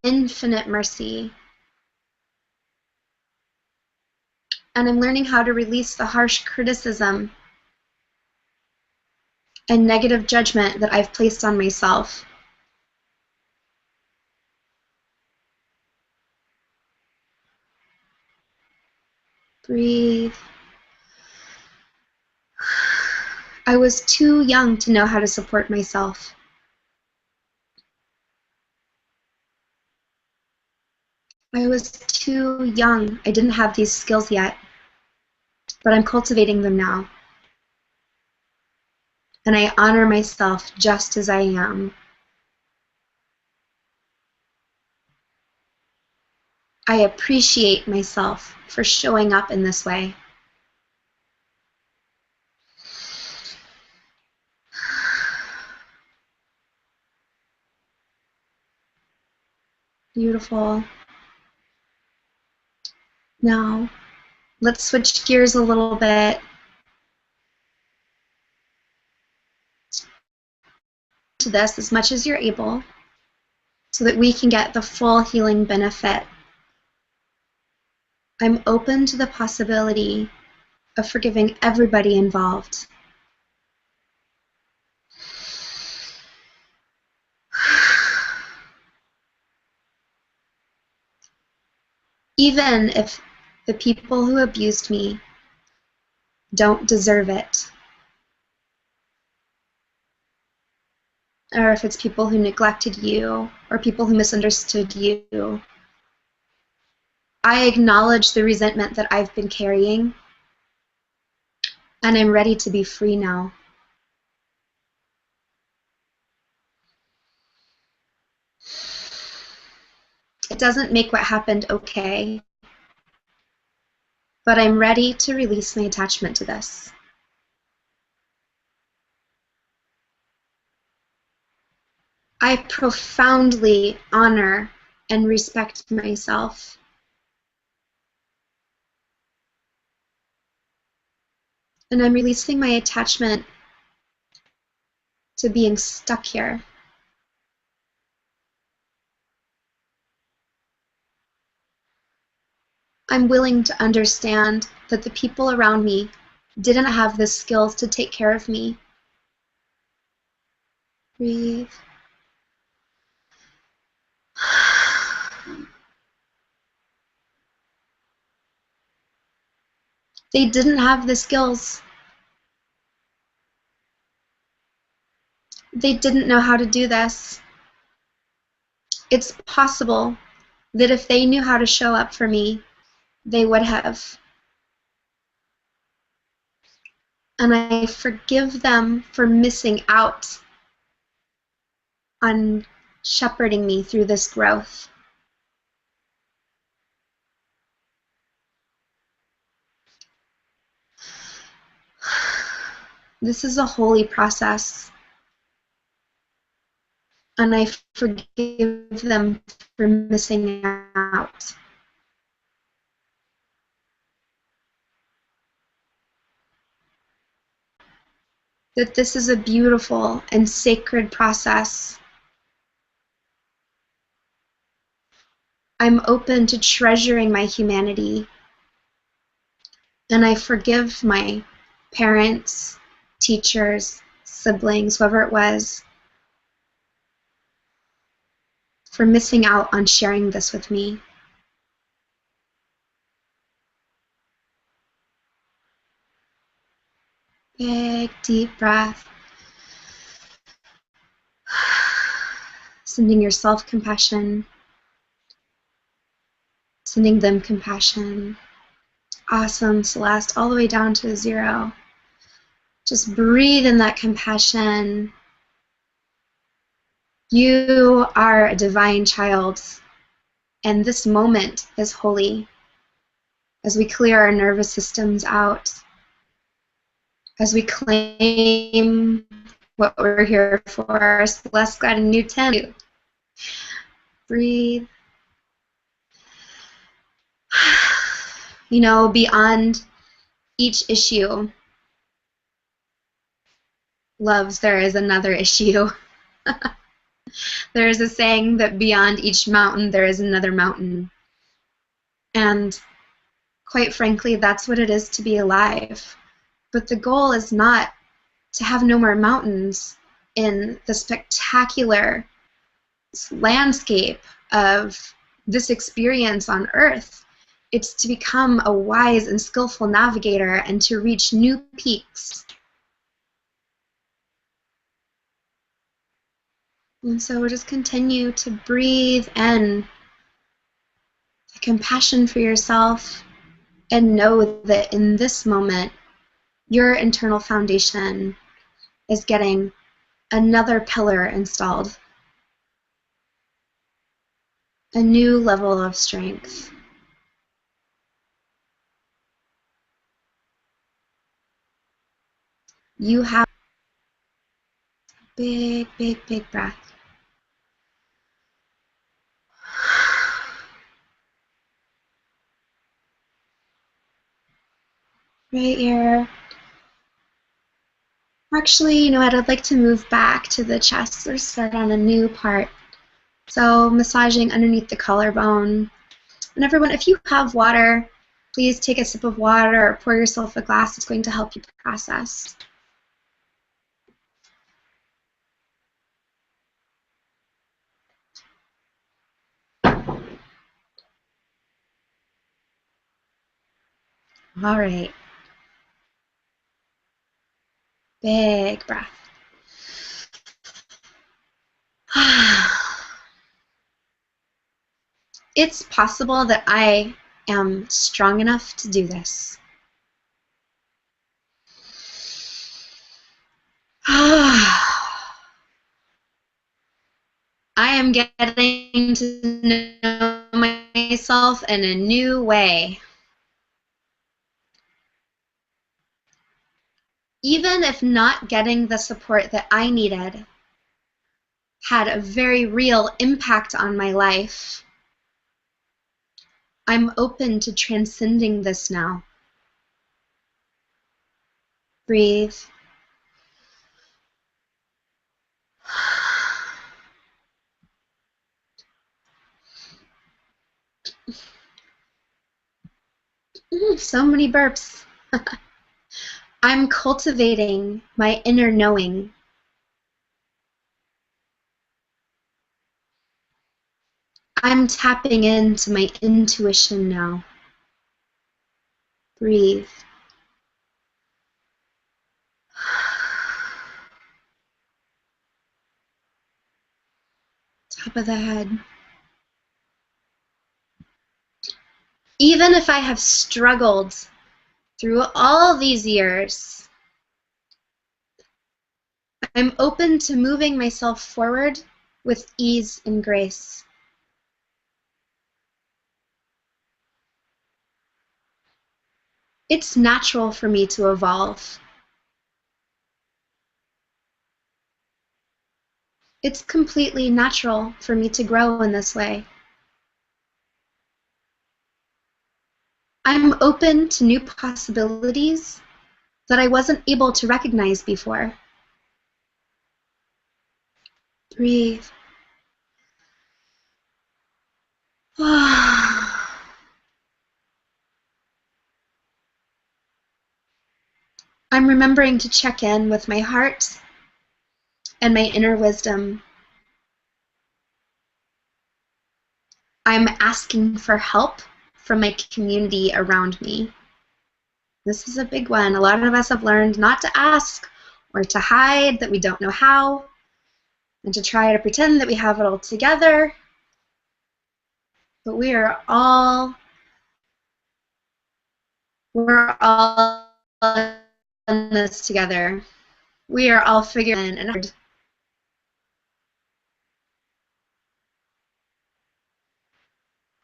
infinite mercy, and I'm learning how to release the harsh criticism and negative judgment that I've placed on myself. Breathe. I was too young to know how to support myself. I was too young. I didn't have these skills yet, but I'm cultivating them now. And I honor myself just as I am. I appreciate myself for showing up in this way. Beautiful. Now, let's switch gears a little bit. To this as much as you're able so that we can get the full healing benefit. I'm open to the possibility of forgiving everybody involved. Even if the people who abused me don't deserve it, or if it's people who neglected you, or people who misunderstood you. I acknowledge the resentment that I've been carrying, and I'm ready to be free now. It doesn't make what happened okay, but I'm ready to release my attachment to this. I profoundly honor and respect myself. And I'm releasing my attachment to being stuck here. I'm willing to understand that the people around me didn't have the skills to take care of me. Breathe. They didn't have the skills. They didn't know how to do this. It's possible that if they knew how to show up for me, they would have. And I forgive them for missing out on shepherding me through this growth. This is a holy process, and I forgive them for missing out. That this is a beautiful and sacred process. I'm open to treasuring my humanity, and I forgive my parents, teachers, siblings, whoever it was, for missing out on sharing this with me. Big, deep breath. Sending yourself compassion. Sending them compassion. Awesome, Celeste, all the way down to 0. Just breathe in that compassion. You are a divine child, and this moment is holy. As we clear our nervous systems out, as we claim what we're here for, Celeste got a new 10. Breathe. You know, beyond each issue, loves, there is another issue. There is a saying that beyond each mountain, there is another mountain. And quite frankly, that's what it is to be alive. But the goal is not to have no more mountains in the spectacular landscape of this experience on Earth. It's to become a wise and skillful navigator and to reach new peaks. And so we'll just continue to breathe in the compassion for yourself and know that in this moment, your internal foundation is getting another pillar installed, a new level of strength. You have a big, big, big breath. Right here. Actually, you know what? I'd like to move back to the chest or start on a new part. So massaging underneath the collarbone. And everyone, if you have water, please take a sip of water or pour yourself a glass. It's going to help you process. All right. Big breath. It's possible that I am strong enough to do this. I am getting to know myself in a new way. Even if not getting the support that I needed had a very real impact on my life, I'm open to transcending this now. Breathe. So many burps. I'm cultivating my inner knowing. I'm tapping into my intuition now. Breathe. Top of the head. Even if I have struggled through all these years, I'm open to moving myself forward with ease and grace. It's natural for me to evolve. It's completely natural for me to grow in this way. I'm open to new possibilities that I wasn't able to recognize before. Breathe. I'm remembering to check in with my heart and my inner wisdom. I'm asking for help from my community around me. This is a big one. A lot of us have learned not to ask or to hide that we don't know how, and to try to pretend that we have it all together. But we're all in this together. We are all figuring it out.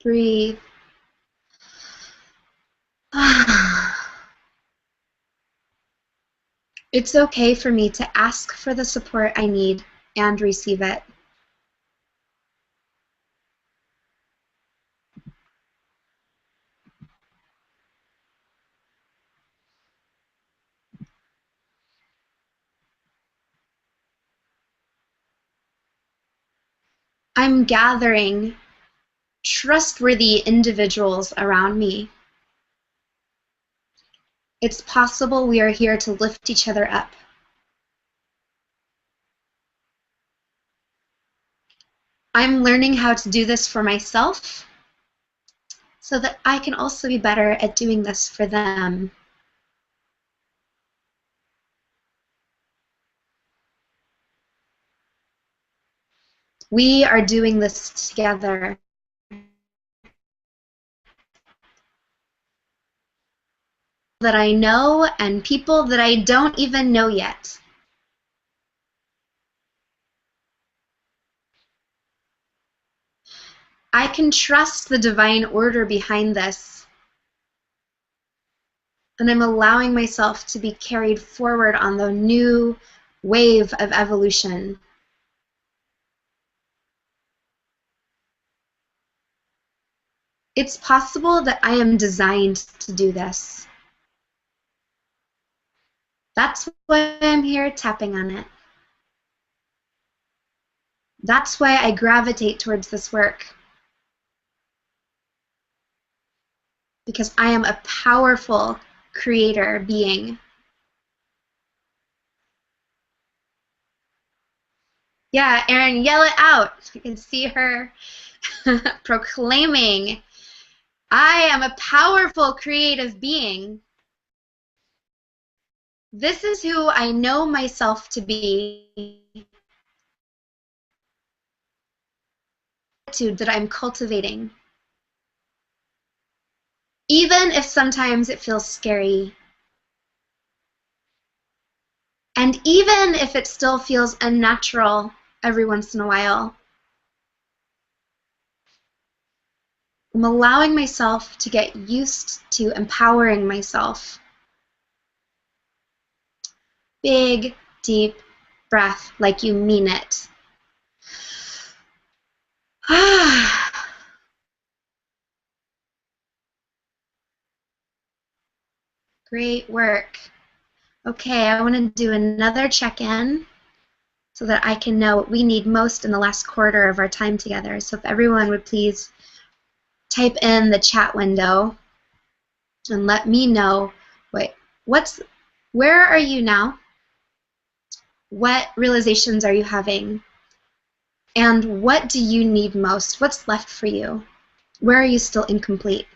Breathe. It's okay for me to ask for the support I need and receive it. I'm gathering trustworthy individuals around me. It's possible we are here to lift each other up. I'm learning how to do this for myself so that I can also be better at doing this for them. We are doing this together. That I know and people that I don't even know yet. I can trust the divine order behind this, and I'm allowing myself to be carried forward on the new wave of evolution. It's possible that I am designed to do this. That's why I'm here tapping on it. That's why I gravitate towards this work. Because I am a powerful creator being. Yeah, Erin, yell it out. I can see her proclaiming, I am a powerful creative being. This is who I know myself to be. Attitude that I'm cultivating. Even if sometimes it feels scary. And even if it still feels unnatural every once in a while. I'm allowing myself to get used to empowering myself. Big, deep breath, like you mean it. Great work. Okay, I want to do another check-in so that I can know what we need most in the last quarter of our time together. So if everyone would please type in the chat window and let me know where are you now? What realizations are you having? And what do you need most? What's left for you? Where are you still incomplete?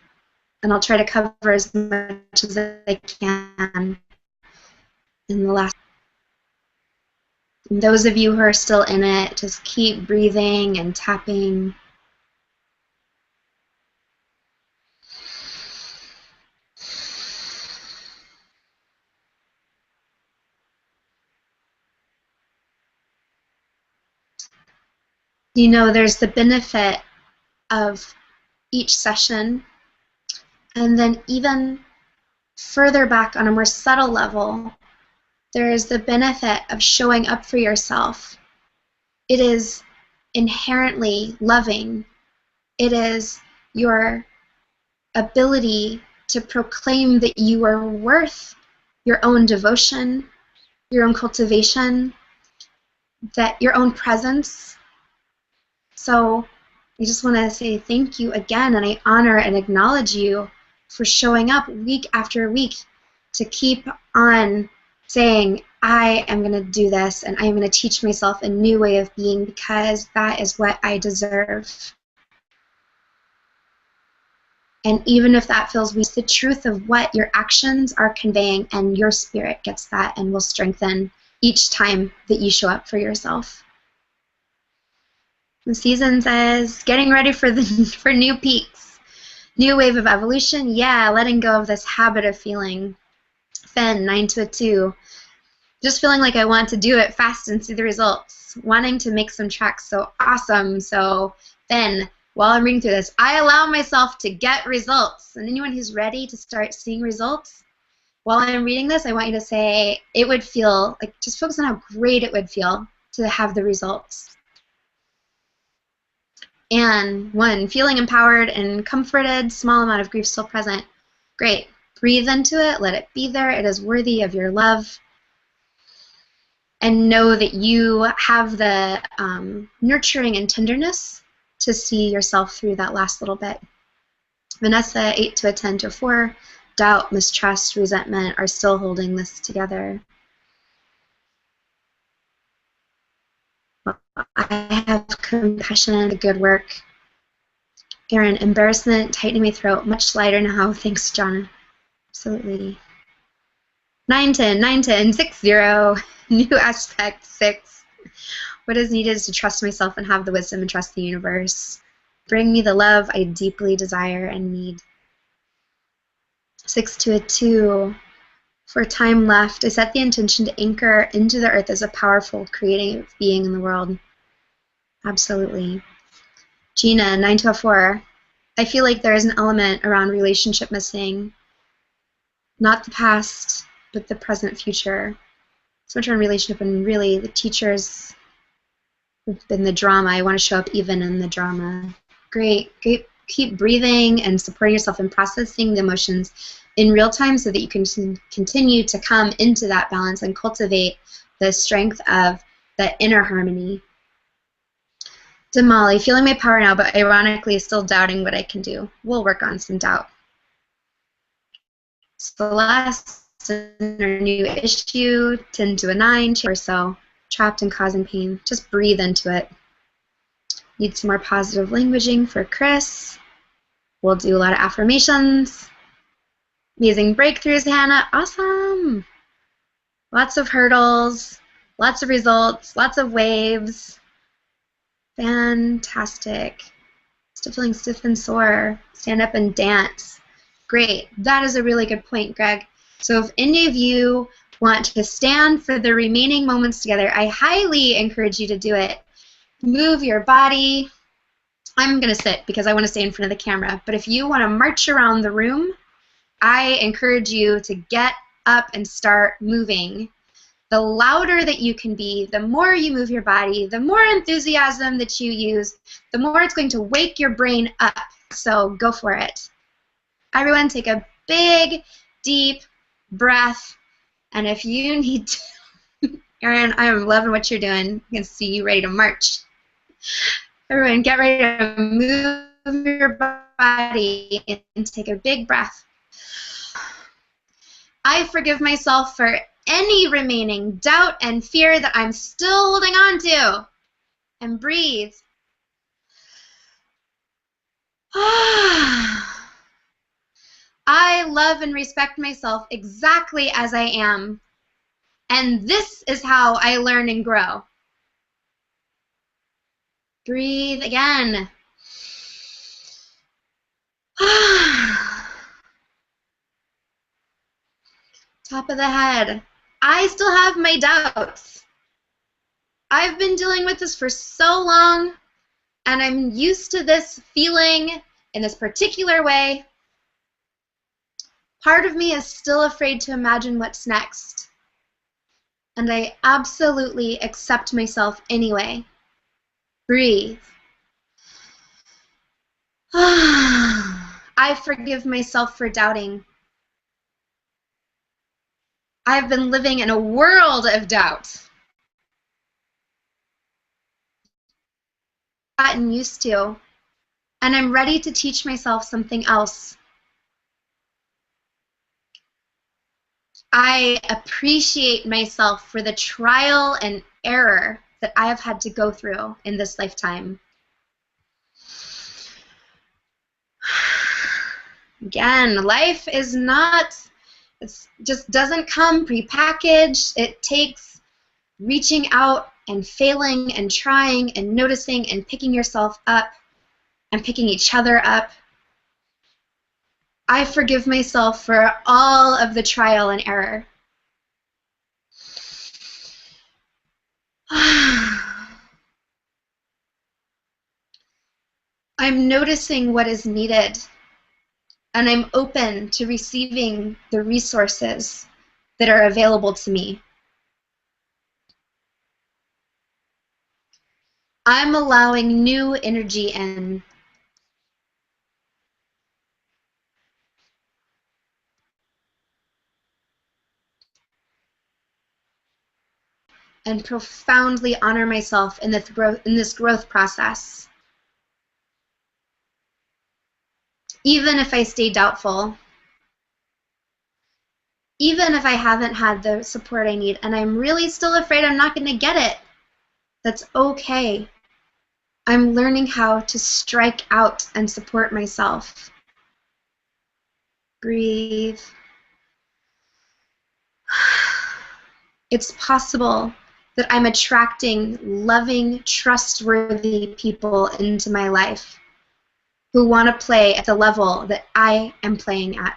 And I'll try to cover as much as I can in the last. And those of you who are still in it, just keep breathing and tapping. You know, there's the benefit of each session, and then even further back on a more subtle level, there is the benefit of showing up for yourself. It is inherently loving. It is your ability to proclaim that you are worth your own devotion, your own cultivation, that your own presence. So I just want to say thank you again, and I honor and acknowledge you for showing up week after week to keep on saying, I am going to do this, and I am going to teach myself a new way of being because that is what I deserve. And even if that feels weak, the truth of what your actions are conveying, and your spirit gets that and will strengthen each time that you show up for yourself. The season says, getting ready for new peaks. New wave of evolution, yeah, letting go of this habit of feeling. Finn, 9 to a 2. Just feeling like I want to do it fast and see the results. Wanting to make some tracks so awesome. So, Finn, while I'm reading through this, I allow myself to get results. And anyone who's ready to start seeing results, while I'm reading this, I want you to say, it would feel, like, just focus on how great it would feel to have the results. And 1, feeling empowered and comforted, small amount of grief still present. Great. Breathe into it, let it be there. It is worthy of your love. And know that you have the nurturing and tenderness to see yourself through that last little bit. Vanessa, 8 to a 10 to a 4. Doubt, mistrust, resentment are still holding this together. I have compassion, good work. Aaron, embarrassment, tightening my throat, much lighter now. Thanks, Johna. Absolutely. 910, 910, 60. New aspect, 6. What is needed is to trust myself and have the wisdom and trust the universe. Bring me the love I deeply desire and need. 6 to a 2. For time left, I set the intention to anchor into the earth as a powerful, creative being in the world. Absolutely. Gina, 9 to a 4. I feel like there is an element around relationship missing. Not the past, but the present future. So much around relationship, and really the teachers have been the drama. I want to show up even in the drama. Great. Great. Keep breathing and supporting yourself and processing the emotions in real time so that you can continue to come into that balance and cultivate the strength of the inner harmony. Damali, feeling my power now, but ironically still doubting what I can do. We'll work on some doubt. Celeste, our new issue, 10 to a 9 or so, trapped and causing pain. Just breathe into it. Need some more positive languaging for Chris. We'll do a lot of affirmations. Amazing breakthroughs, Hannah. Awesome. Lots of hurdles, lots of results, lots of waves. Fantastic. Still feeling stiff and sore. Stand up and dance. Great. That is a really good point, Greg. So if any of you want to stand for the remaining moments together, I highly encourage you to do it. Move your body. I'm going to sit because I want to stay in front of the camera. But if you want to march around the room, I encourage you to get up and start moving. The louder that you can be, the more you move your body, the more enthusiasm that you use, the more it's going to wake your brain up. So go for it. Everyone take a big, deep breath. And if you need to, Erin, I am loving what you're doing. I can see you ready to march. Everyone get ready to move your body and take a big breath. I forgive myself for any remaining doubt and fear that I'm still holding on to. And breathe. I love and respect myself exactly as I am. And this is how I learn and grow. Breathe again. Top of the head. I still have my doubts. I've been dealing with this for so long, and I'm used to this feeling in this particular way. Part of me is still afraid to imagine what's next. And I absolutely accept myself anyway. Breathe. I forgive myself for doubting. I've been living in a world of doubt. Gotten used to. And I'm ready to teach myself something else. I appreciate myself for the trial and error that I have had to go through in this lifetime. Again, life is not, it just doesn't come prepackaged. It takes reaching out and failing and trying and noticing and picking yourself up and picking each other up. I forgive myself for all of the trial and error. I'm noticing what is needed, and I'm open to receiving the resources that are available to me. I'm allowing new energy in. And profoundly honor myself in this growth process. Even if I stay doubtful, even if I haven't had the support I need, and I'm really still afraid I'm not going to get it, that's okay. I'm learning how to strike out and support myself. Breathe. It's possible that I'm attracting loving, trustworthy people into my life who want to play at the level that I am playing at.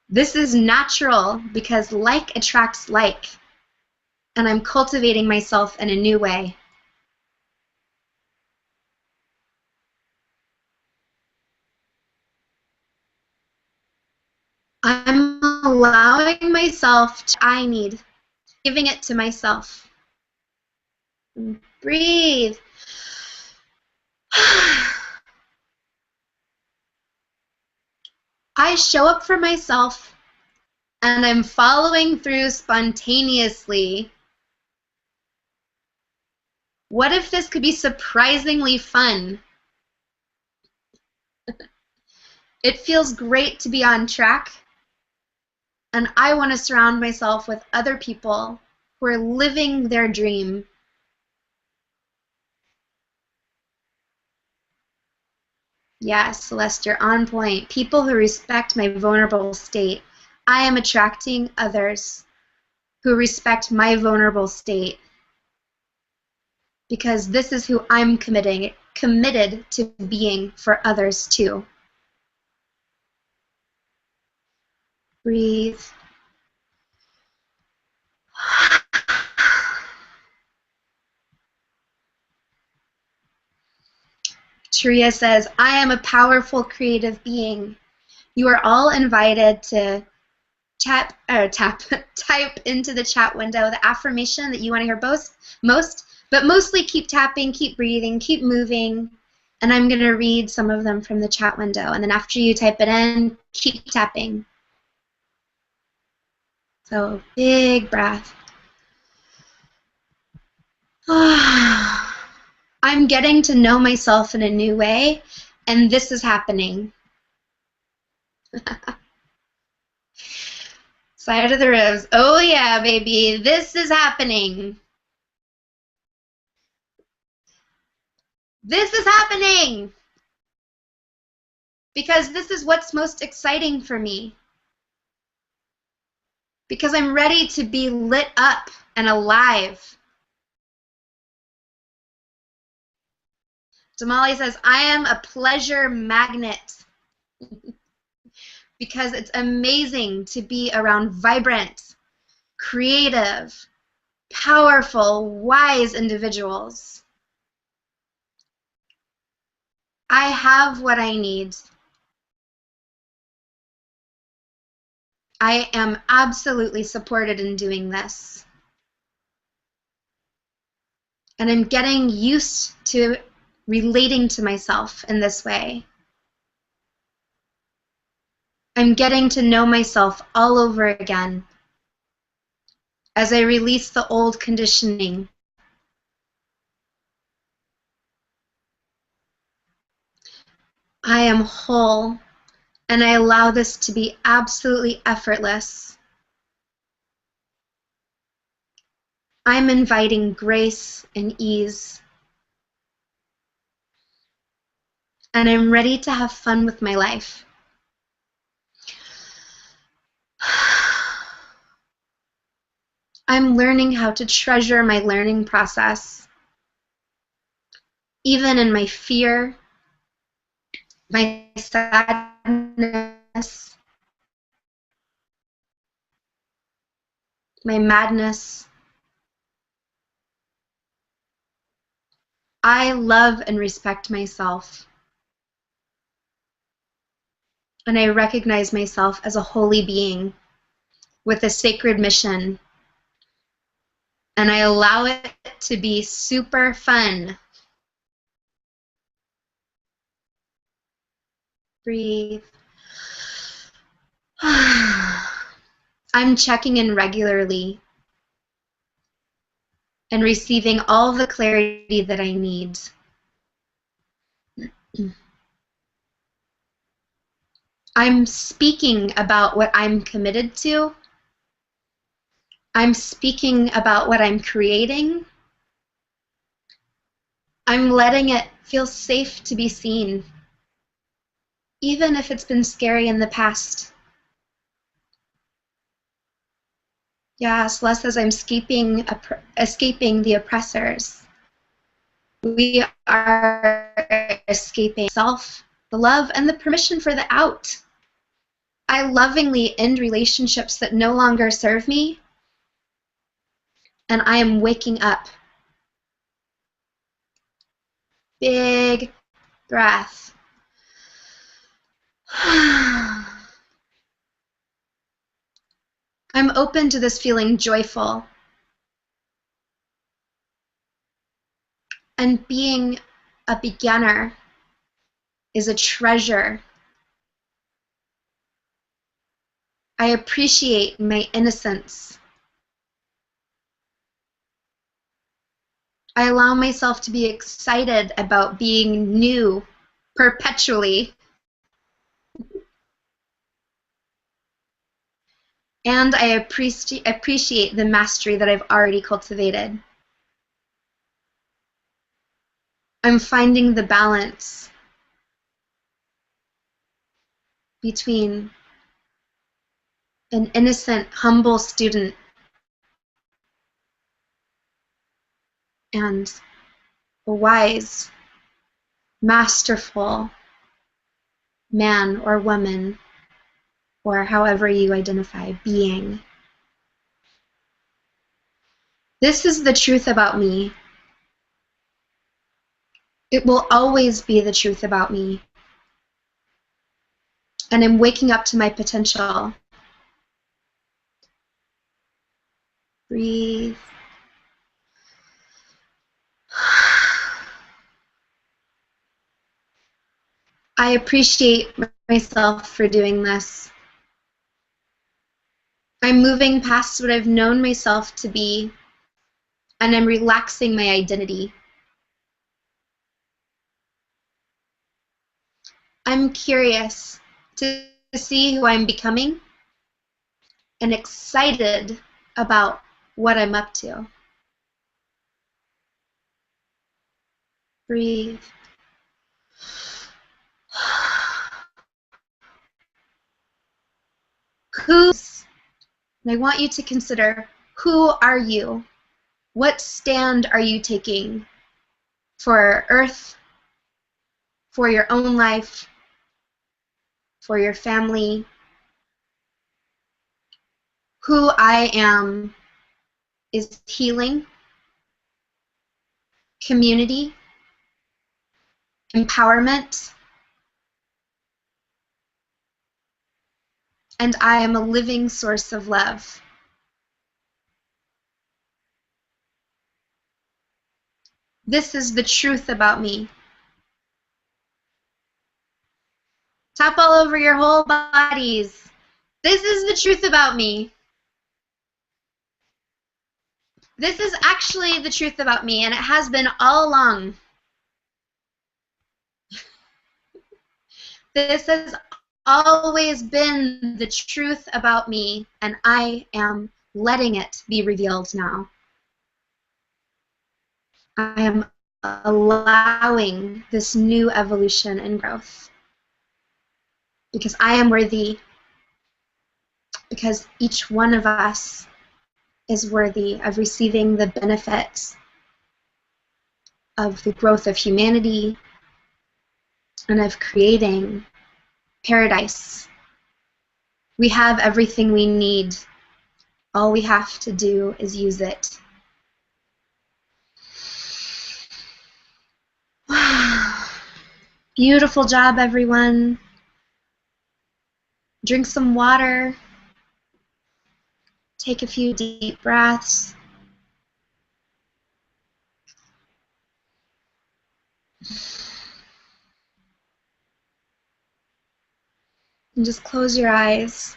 This is natural because like attracts like, and I'm cultivating myself in a new way. I'm allowing myself to I need, giving it to myself. Breathe. I show up for myself, and I'm following through spontaneously. What if this could be surprisingly fun? It feels great to be on track, and I want to surround myself with other people who are living their dream. Yes, Celeste, you're on point. People who respect my vulnerable state. I am attracting others who respect my vulnerable state because this is who I'm committed to being for others too. Breathe. Tria says, I am a powerful creative being. You are all invited to type into the chat window the affirmation that you want to hear most, but mostly keep tapping, keep breathing, keep moving, and I'm going to read some of them from the chat window, and then after you type it in, keep tapping. So, big breath. I'm getting to know myself in a new way, and this is happening. Side of the ribs. Oh yeah, baby, this is happening. This is happening because this is what's most exciting for me. Because I'm ready to be lit up and alive. Damali says, I am a pleasure magnet because it's amazing to be around vibrant, creative, powerful, wise individuals. I have what I need. I am absolutely supported in doing this. And I'm getting used to relating to myself in this way. I'm getting to know myself all over again as I release the old conditioning. I am whole, and I allow this to be absolutely effortless. I'm inviting grace and ease, and I'm ready to have fun with my life. I'm learning how to treasure my learning process, even in my fear, my sadness, my madness. I love and respect myself, and I recognize myself as a holy being with a sacred mission, and I allow it to be super fun. Breathe. I'm checking in regularly and receiving all the clarity that I need. I'm speaking about what I'm committed to. I'm speaking about what I'm creating. I'm letting it feel safe to be seen, even if it's been scary in the past. Yes, less as I'm escaping the oppressors. We are escaping self, the love, and the permission for the out. I lovingly end relationships that no longer serve me, and I am waking up. Big breath. I'm open to this feeling joyful. And being a beginner is a treasure. I appreciate my innocence. I allow myself to be excited about being new perpetually. And I appreciate the mastery that I've already cultivated. I'm finding the balance between an innocent, humble student and a wise, masterful man or woman, or however you identify, being. This is the truth about me. It will always be the truth about me. And I'm waking up to my potential. Breathe. I appreciate myself for doing this. I'm moving past what I've known myself to be, and I'm relaxing my identity. I'm curious to see who I'm becoming and excited about what I'm up to. Breathe. And I want you to consider, who are you? What stand are you taking for Earth, for your own life, for your family? Who I am is healing, community, empowerment, and I am a living source of love. This is the truth about me. Tap all over your whole bodies. This is the truth about me. This is actually the truth about me, and it has been all along. This has always been the truth about me, and I am letting it be revealed now. I am allowing this new evolution and growth because I am worthy, because each one of us is worthy of receiving the benefits of the growth of humanity and of creating paradise. We have everything we need. All we have to do is use it. Beautiful job, everyone. Drink some water. Take a few deep breaths. And just close your eyes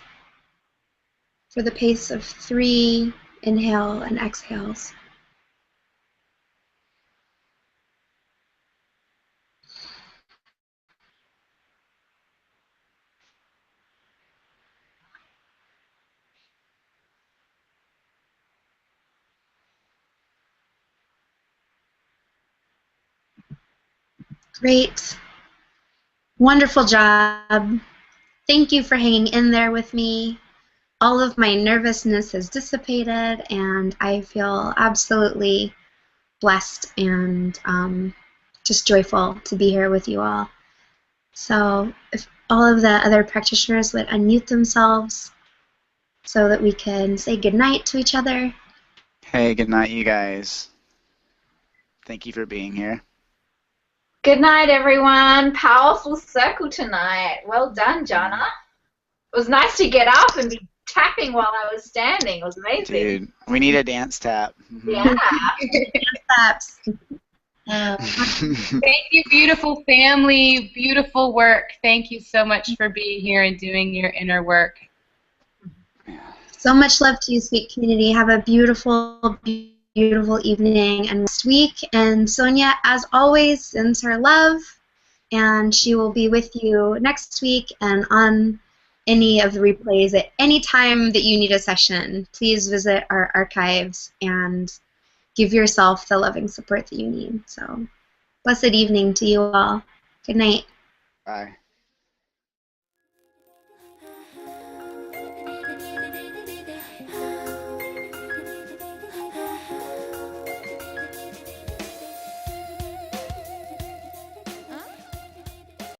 for the pace of 3 inhale and exhales. Great. Wonderful job. Thank you for hanging in there with me. All of my nervousness has dissipated, and I feel absolutely blessed and just joyful to be here with you all. So if all of the other practitioners would unmute themselves so that we can say goodnight to each other. Hey, good night, you guys. Thank you for being here. Good night, everyone. Powerful circle tonight. Well done, Johna. It was nice to get up and be tapping while I was standing. It was amazing. Dude, we need a dance tap. Yeah. Thank you, beautiful family, beautiful work. Thank you so much for being here and doing your inner work. So much love to you, sweet community. Have a beautiful, beautiful evening and next week. And Sonia, as always, sends her love, and she will be with you next week and on any of the replays at any time that you need a session. Please visit our archives and give yourself the loving support that you need. So, blessed evening to you all. Good night. Bye.